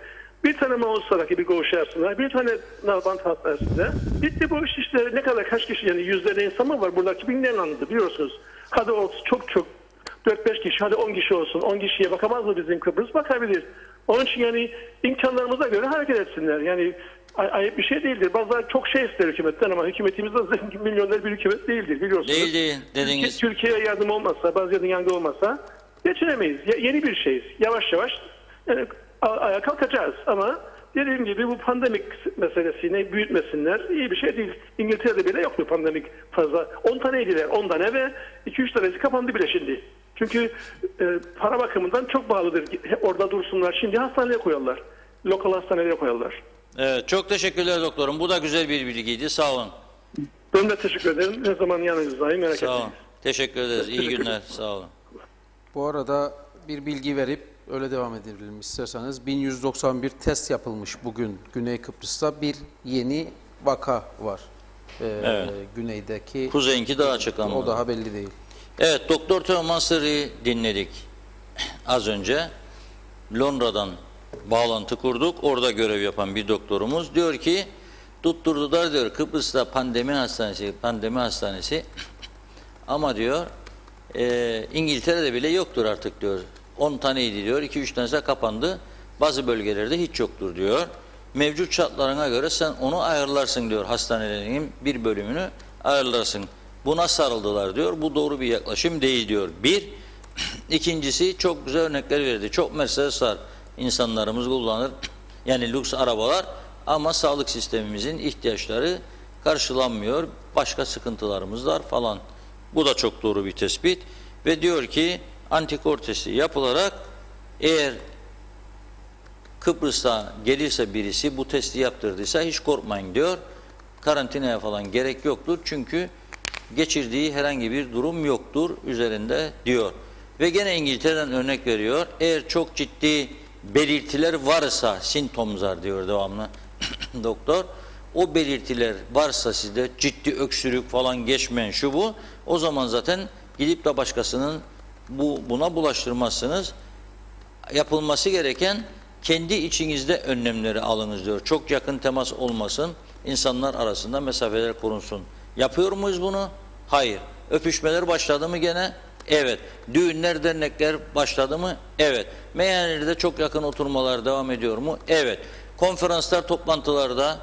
Bir tane Mauso'daki bir koğuş yapsınlar. Bir tane Nalbant Hastanesi'nde. Bitti bu iş işte. Ne kadar kaç kişi yani yüzlerce insan mı var? Buradaki binlerin anladı biliyorsunuz. Hadi olsun çok 4-5 kişi hadi 10 kişi olsun. 10 kişiye bakamaz mı bizim Kıbrıs? Bakabilir. Onun için yani imkanlarımıza göre hareket etsinler. Yani ayıp bir şey değildir. Bazıları çok şey ister hükümetten ama hükümetimiz de zengin milyonlar bir hükümet değildir biliyorsunuz. Değil dediniz. Türkiye'ye yardım olmazsa, bazı yerden yardım olmazsa geçinemeyiz. Yeni bir şeyiz. Yavaş yavaş yani, ayağa kalkacağız ama dediğim gibi bu pandemik meselesini büyütmesinler. İyi bir şey değil. İngiltere'de bile yok mu pandemik fazla? 10 taneydiler. 10 tane ve 2-3 tanesi kapandı bile şimdi. Çünkü para bakımından çok bağlıdır. Orada dursunlar. Şimdi hastaneye koyarlar. Lokal hastanelere koyarlar. Evet, çok teşekkürler doktorum. Bu da güzel bir bilgiydi. Sağ olun. Ben de teşekkür ederim. Ne zaman yanınızdayım. Merak etmeyin. Sağ olun. Teşekkür ederiz. İyi günler. Sağ olun. Bu arada bir bilgi verip öyle devam edelim isterseniz. 1191 test yapılmış bugün Güney Kıbrıs'ta. Bir yeni vaka var. Evet. Güneydeki. Kuzeyinki daha açık ama. O daha belli değil. Evet, Doktor Teoman Sırrı'yı dinledik az önce. Londra'dan bağlantı kurduk. Orada görev yapan bir doktorumuz diyor ki tutturdular diyor Kıbrıs'ta pandemi hastanesi ama diyor İngiltere'de bile yoktur artık diyor 10 taneydi diyor. 2-3 tanesi kapandı. Bazı bölgelerde hiç yoktur diyor. Mevcut şartlarına göre sen onu ayarlarsın diyor. Hastanelerin bir bölümünü ayarlarsın. Buna sarıldılar diyor. Bu doğru bir yaklaşım değil diyor. Bir. İkincisi çok güzel örnekler verdi. Çok Mercedes var. İnsanlarımız kullanır. Yani lüks arabalar ama sağlık sistemimizin ihtiyaçları karşılanmıyor. Başka sıkıntılarımız var falan. Bu da çok doğru bir tespit. Ve diyor ki antikor testi yapılarak eğer Kıbrıs'ta gelirse birisi bu testi yaptırdıysa hiç korkmayın diyor. Karantinaya falan gerek yoktur. Çünkü geçirdiği herhangi bir durum yoktur üzerinde diyor. Ve gene İngiltere'den örnek veriyor. Eğer çok ciddi belirtiler varsa, simptomlar diyor devamlı doktor. O belirtiler varsa sizde ciddi öksürük falan geçmeyen şu bu. O zaman zaten gidip de başkasının buna bulaştırmazsınız. Yapılması gereken kendi içinizde önlemleri alınız diyor. Çok yakın temas olmasın. İnsanlar arasında mesafeler korunsun. Yapıyor muyuz bunu? Hayır. Öpüşmeler başladı mı gene? Evet. Düğünler, dernekler başladı mı? Evet. Meyhanelerde çok yakın oturmalar devam ediyor mu? Evet. Konferanslar, toplantılarda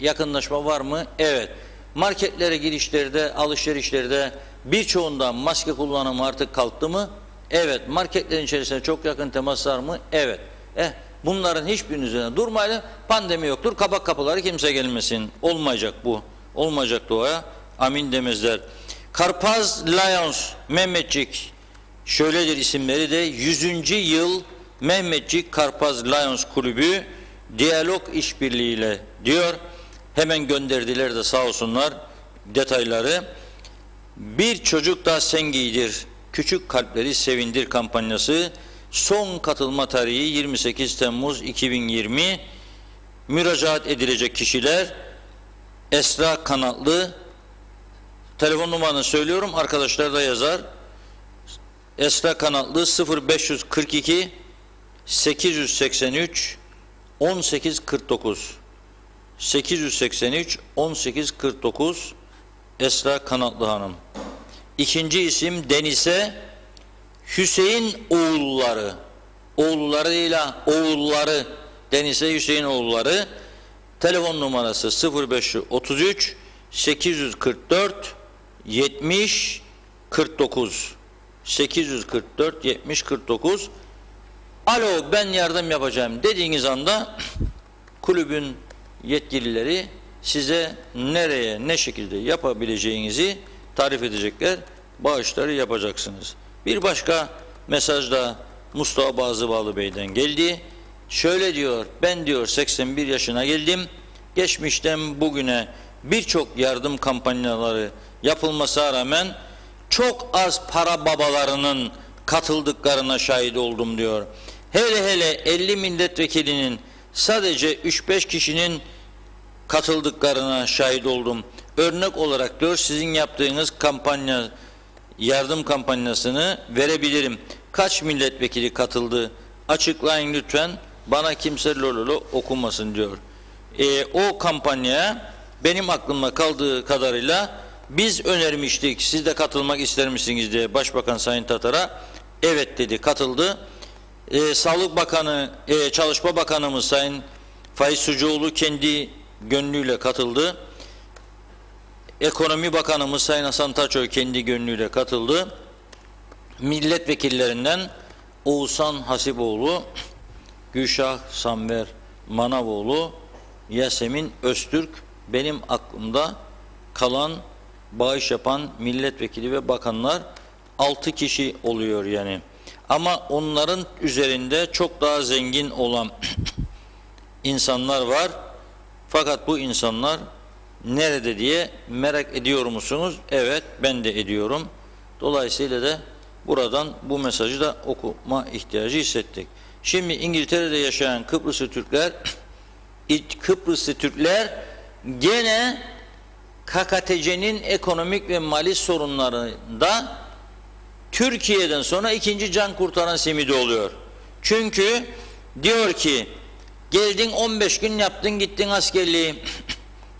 yakınlaşma var mı? Evet. Marketlere girişlerde, alışverişlerde birçoğunda maske kullanımı artık kalktı mı? Evet. Marketlerin içerisinde çok yakın temas var mı? Evet. Bunların hiçbirinin üzerine durmayalım. Pandemi yoktur. Kapak kapıları kimse gelmesin. Olmayacak bu. Olmayacak duaya. Amin demezler. Karpaz Lions Mehmetçik şöyledir isimleri de 100. yıl Mehmetçik Karpaz Lions Kulübü diyalog işbirliğiyle diyor. Hemen gönderdiler de sağ olsunlar detayları. Bir çocuk da sen giydir. Küçük kalpleri sevindir kampanyası. Son katılma tarihi 28 Temmuz 2020. Müracaat edilecek kişiler Esra Kanatlı. Telefon numaranı söylüyorum. Arkadaşlar da yazar. Esra Kanatlı 0542 883 1849 883 1849 Esra Kanatlı Hanım. İkinci isim Denize Hüseyin oğulları. Oğulları değil ha, oğulları. Denize Hüseyin oğulları. Telefon numarası 0533 844 70 49 844 70 49. Alo, ben yardım yapacağım dediğiniz anda kulübün yetkilileri size nereye, ne şekilde yapabileceğinizi tarif edecekler. Bağışları yapacaksınız. Bir başka mesaj da Mustafa Bazıbağlı Bey'den geldi. Şöyle diyor, ben diyor 81 yaşına geldim. Geçmişten bugüne birçok yardım kampanyaları yapılmasına rağmen çok az para babalarının katıldıklarına şahit oldum diyor. Hele 50 milletvekilinin sadece 3-5 kişinin katıldıklarına şahit oldum. Örnek olarak diyor sizin yaptığınız kampanya, yardım kampanyasını verebilirim. Kaç milletvekili katıldı? Açıklayın lütfen. Bana kimse lololo okumasın diyor. O kampanyaya benim aklımda kaldığı kadarıyla biz önermiştik. Siz de katılmak ister misiniz diye Başbakan Sayın Tatar'a. Evet dedi, katıldı. Sağlık Bakanı, Çalışma Bakanımız Sayın Faiz Sucuoğlu kendi gönlüyle katıldı. Ekonomi Bakanımız Sayın Hasan Taçoy kendi gönlüyle katıldı. Milletvekillerinden Oğuzhan Hasipoğlu, Gülşah Samver Manavoğlu, Yasemin Öztürk benim aklımda kalan bağış yapan milletvekili ve bakanlar 6 kişi oluyor yani. Ama onların üzerinde çok daha zengin olan insanlar var. Fakat bu insanlar nerede diye merak ediyor musunuz? Evet, ben de ediyorum. Dolayısıyla da buradan bu mesajı da okuma ihtiyacı hissettik. Şimdi İngiltere'de yaşayan Kıbrıslı Türkler gene KKTC'nin ekonomik ve mali sorunlarında Türkiye'den sonra ikinci can kurtaran simidi oluyor. Çünkü diyor ki geldin 15 gün yaptın gittin askerliği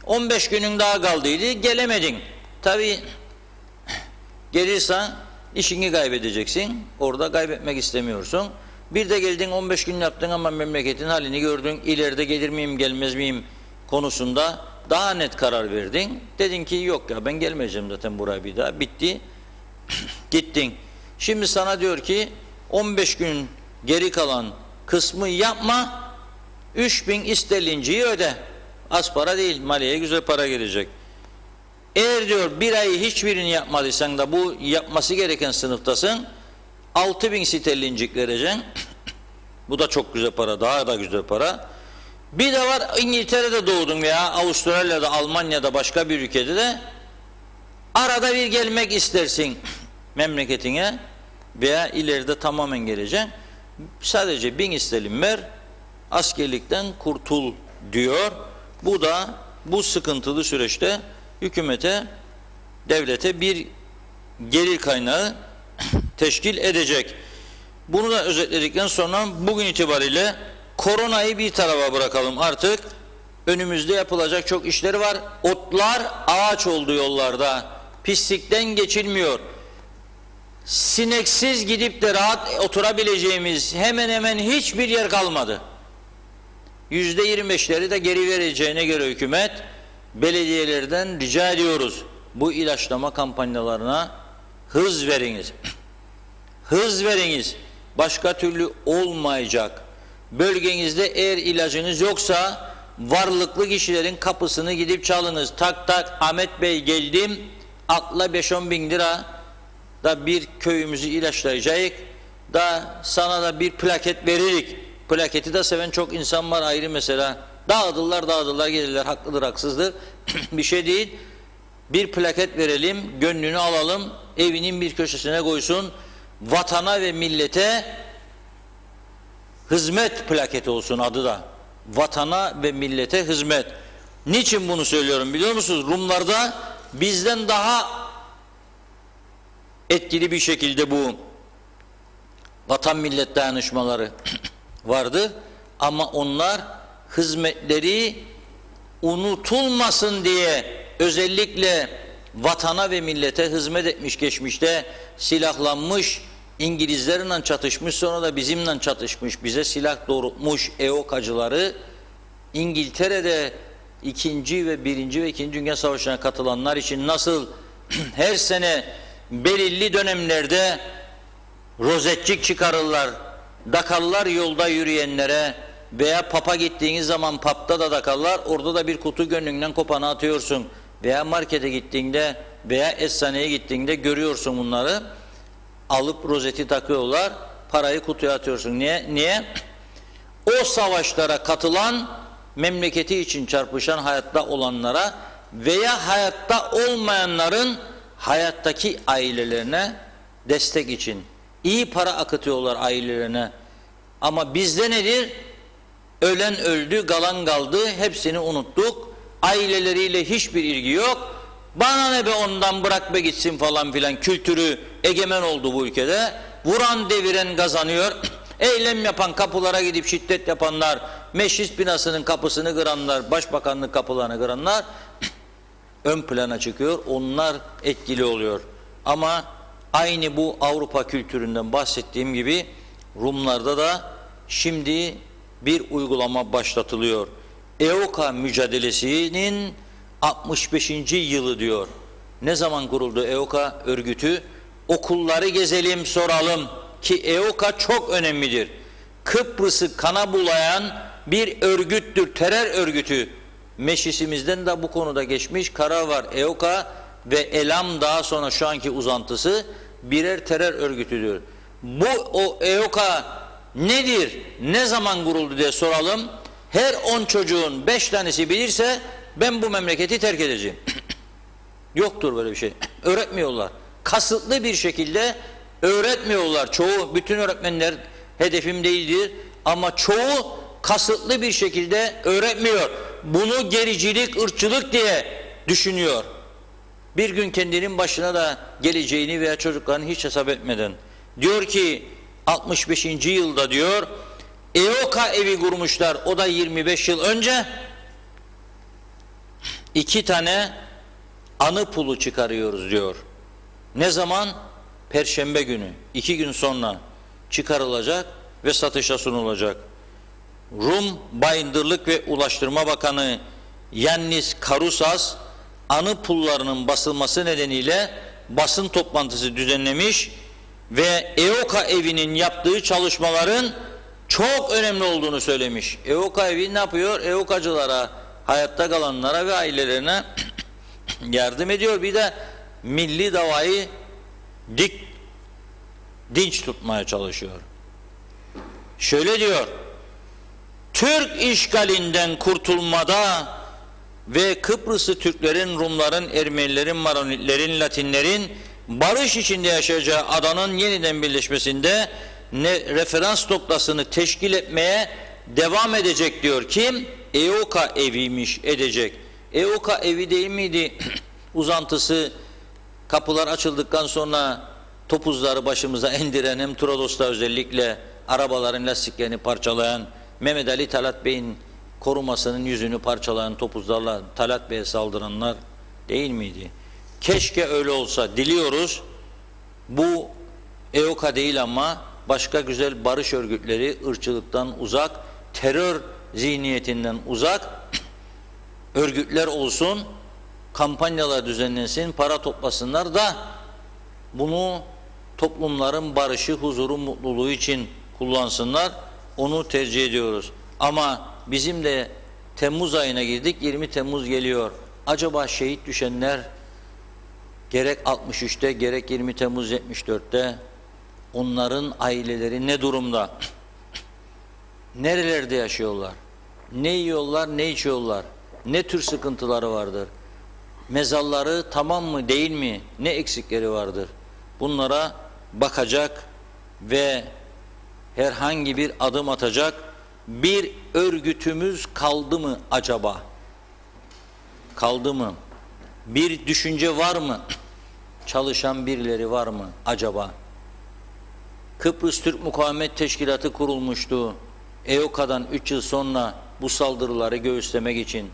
15 günün daha kaldıydı gelemedin. Tabi gelirsen işini kaybedeceksin. Orada kaybetmek istemiyorsun. Bir de geldin 15 gün yaptın ama memleketin halini gördün. İleride gelir miyim gelmez miyim konusunda daha net karar verdin. Dedin ki yok ya ben gelmeyeceğim zaten buraya bir daha. Bitti. Gittin. Şimdi sana diyor ki 15 gün geri kalan kısmı yapma. 3000 isterlinciyi öde. Az para değil. Maliye güzel para gelecek. Eğer diyor bir ayı hiçbirini yapmadıysan da bu yapması gereken sınıftasın. 6000 sterlincik vereceksin. Bu da çok güzel para. Daha da güzel para. Bir de var İngiltere'de doğdun veya Avustralya'da, Almanya'da başka bir ülkede de arada bir gelmek istersin memleketine veya ileride tamamen geleceksin. Sadece 1000 sterlin ver, askerlikten kurtul diyor. Bu da bu sıkıntılı süreçte hükümete, devlete bir gelir kaynağı teşkil edecek. Bunu da özetledikten sonra bugün itibariyle koronayı bir tarafa bırakalım artık. Önümüzde yapılacak çok işleri var. Otlar ağaç oldu yollarda. Pislikten geçilmiyor. Sineksiz gidip de rahat oturabileceğimiz hemen hemen hiçbir yer kalmadı. %25'leri de geri vereceğine göre hükümet belediyelerden rica ediyoruz. Bu ilaçlama kampanyalarına hız veriniz. Hız veriniz. Başka türlü olmayacak. Bölgenizde eğer ilacınız yoksa varlıklı kişilerin kapısını gidip çalınız. Tak tak Ahmet Bey geldim. Akla 5-10 bin lira da bir köyümüzü ilaçlayacak. Da sana da bir plaket veririk. Plaketi de seven çok insan var ayrı mesela. Dağıdırlar gelirler. Haklıdır haksızdır. Bir şey değil. Bir plaket verelim. Gönlünü alalım. Evinin bir köşesine koysun. Vatana ve millete hizmet plaketi olsun adı da. Vatana ve millete hizmet. Niçin bunu söylüyorum biliyor musunuz? Rumlarda bizden daha etkili bir şekilde bu vatan millet dayanışmaları vardı. Ama onlar hizmetleri unutulmasın diye özellikle vatana ve millete hizmet etmiş geçmişte silahlanmış, İngilizlerle çatışmış, sonra da bizimle çatışmış, bize silah doğrultmuş EOK'acıları İngiltere'de 2. ve 1. ve 2. Dünya Savaşı'na katılanlar için nasıl her sene belirli dönemlerde rozetçik çıkarırlar, dakarlar yolda yürüyenlere veya papa gittiğiniz zaman papta da dakarlar, orada da bir kutu gönlünden kopanı atıyorsun veya markete gittiğinde veya eczaneye gittiğinde görüyorsun bunları. Alıp rozeti takıyorlar, parayı kutuya atıyorsun. Niye? O savaşlara katılan, memleketi için çarpışan hayatta olanlara veya hayatta olmayanların hayattaki ailelerine destek için. İyi para akıtıyorlar ailelerine. Ama bizde nedir? Ölen öldü, kalan kaldı, hepsini unuttuk. Aileleriyle hiçbir ilgi yok. Bana ne be ondan, bırak be gitsin falan filan kültürü egemen oldu bu ülkede. Vuran deviren kazanıyor. Eylem yapan, kapılara gidip şiddet yapanlar, meclis binasının kapısını kıranlar, başbakanlık kapılarını kıranlar ön plana çıkıyor. Onlar etkili oluyor. Ama aynı bu Avrupa kültüründen bahsettiğim gibi Rumlarda da şimdi bir uygulama başlatılıyor. EOKA mücadelesinin 65. yılı diyor. Ne zaman kuruldu EOKA örgütü? Okulları gezelim, soralım ki EOKA çok önemlidir. Kıbrıs'ı kana bulayan bir örgüttür, terör örgütü. Meclisimizden de bu konuda geçmiş karar var. EOKA ve ELAM daha sonra şu anki uzantısı birer terör örgütüdür. Bu o EOKA nedir? Ne zaman kuruldu diye soralım. Her 10 çocuğun 5 tanesi bilirse ben bu memleketi terk edeceğim. Yoktur böyle bir şey. Öğretmiyorlar. Kasıtlı bir şekilde öğretmiyorlar. Çoğu, bütün öğretmenler hedefim değildir. Ama çoğu kasıtlı bir şekilde öğretmiyor. Bunu gericilik, ırkçılık diye düşünüyor. Bir gün kendinin başına da geleceğini veya çocuklarını hiç hesap etmeden. Diyor ki 65. yılda diyor EOKA evi kurmuşlar. O da 25 yıl önce 2 tane anı pulu çıkarıyoruz diyor. Ne zaman? Perşembe günü 2 gün sonra çıkarılacak ve satışa sunulacak. Rum Bayındırlık ve Ulaştırma Bakanı Yannis Karusas anı pullarının basılması nedeniyle basın toplantısı düzenlemiş ve EOKA evinin yaptığı çalışmaların çok önemli olduğunu söylemiş. EOKA evi ne yapıyor? EOKA'cılara, hayatta kalanlara ve ailelerine yardım ediyor. Bir de milli davayı dinç tutmaya çalışıyor. Şöyle diyor: Türk işgalinden kurtulmada ve Kıbrıslı Türklerin, Rumların, Ermenilerin, Maronitlerin, Latinlerin barış içinde yaşayacağı adanın yeniden birleşmesinde referans noktasını teşkil etmeye devam edecek diyor. Kim? EOKA eviymiş, edecek. EOKA evi değil miydi? Uzantısı, kapılar açıldıktan sonra topuzları başımıza indiren, hem Turados'ta özellikle arabaların lastiklerini parçalayan, Mehmet Ali Talat Bey'in korumasının yüzünü parçalayan topuzlarla Talat Bey'e saldıranlar değil miydi? Keşke öyle olsa. Diliyoruz. Bu EOKA değil ama başka güzel barış örgütleri, ırkçılıktan uzak, terör zihniyetinden uzak örgütler olsun, kampanyalar düzenlensin, para toplasınlar da bunu toplumların barışı, huzuru, mutluluğu için kullansınlar. Onu tercih ediyoruz. Ama bizim de Temmuz ayına girdik, 20 Temmuz geliyor. Acaba şehit düşenler gerek 63'te gerek 20 Temmuz 74'te onların aileleri ne durumda? Nerelerde yaşıyorlar? Ne yiyorlar, ne içiyorlar? Ne tür sıkıntıları vardır? Mezarları tamam mı, değil mi? Ne eksikleri vardır? Bunlara bakacak ve herhangi bir adım atacak bir örgütümüz kaldı mı acaba? Kaldı mı? Bir düşünce var mı? Çalışan birileri var mı acaba? Kıbrıs Türk Mukavemet Teşkilatı kurulmuştu. EOKA'dan 3 yıl sonra bu saldırıları göğüslemek için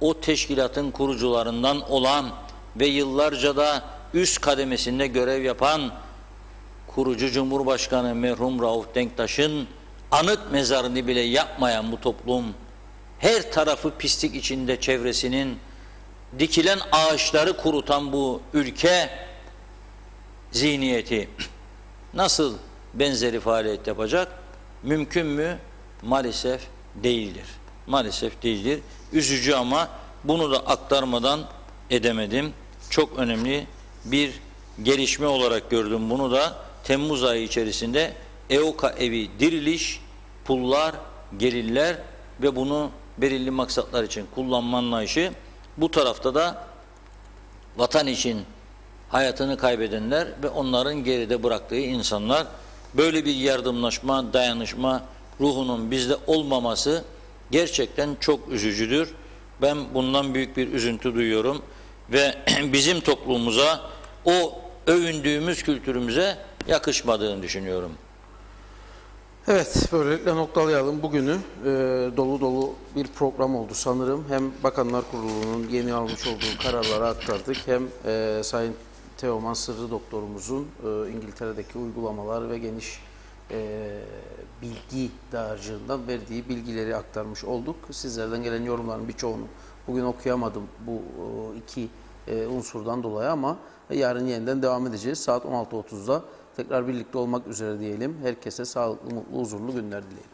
o teşkilatın kurucularından olan ve yıllarca da üst kademesinde görev yapan kurucu Cumhurbaşkanı merhum Rauf Denktaş'ın anıt mezarını bile yapmayan bu toplum, her tarafı pislik içinde çevresinin, dikilen ağaçları kurutan bu ülke zihniyeti nasıl benzeri faaliyet yapacak? Mümkün mü? Maalesef değildir. Maalesef değildir. Üzücü ama bunu da aktarmadan edemedim. Çok önemli bir gelişme olarak gördüm bunu da. Temmuz ayı içerisinde EOKA evi diriliş, pullar, geriller ve bunu belirli maksatlar için kullanma anlayışı. Bu tarafta da vatan için hayatını kaybedenler ve onların geride bıraktığı insanlar. Böyle bir yardımlaşma, dayanışma ruhunun bizde olmaması gerçekten çok üzücüdür. Ben bundan büyük bir üzüntü duyuyorum ve bizim toplumumuza, o övündüğümüz kültürümüze yakışmadığını düşünüyorum. Evet, böylelikle noktalayalım bugünü. Dolu dolu bir program oldu sanırım. Hem Bakanlar Kurulu'nun yeni almış olduğu kararları aktardık, hem Sayın Teoman Sırrı Doktorumuzun İngiltere'deki uygulamalar ve geniş bilgi dağarcığından verdiği bilgileri aktarmış olduk. Sizlerden gelen yorumların birçoğunu bugün okuyamadım bu iki unsurdan dolayı ama yarın yeniden devam edeceğiz. Saat 16.30'da tekrar birlikte olmak üzere diyelim. Herkese sağlıklı, mutlu, huzurlu günler dileyelim.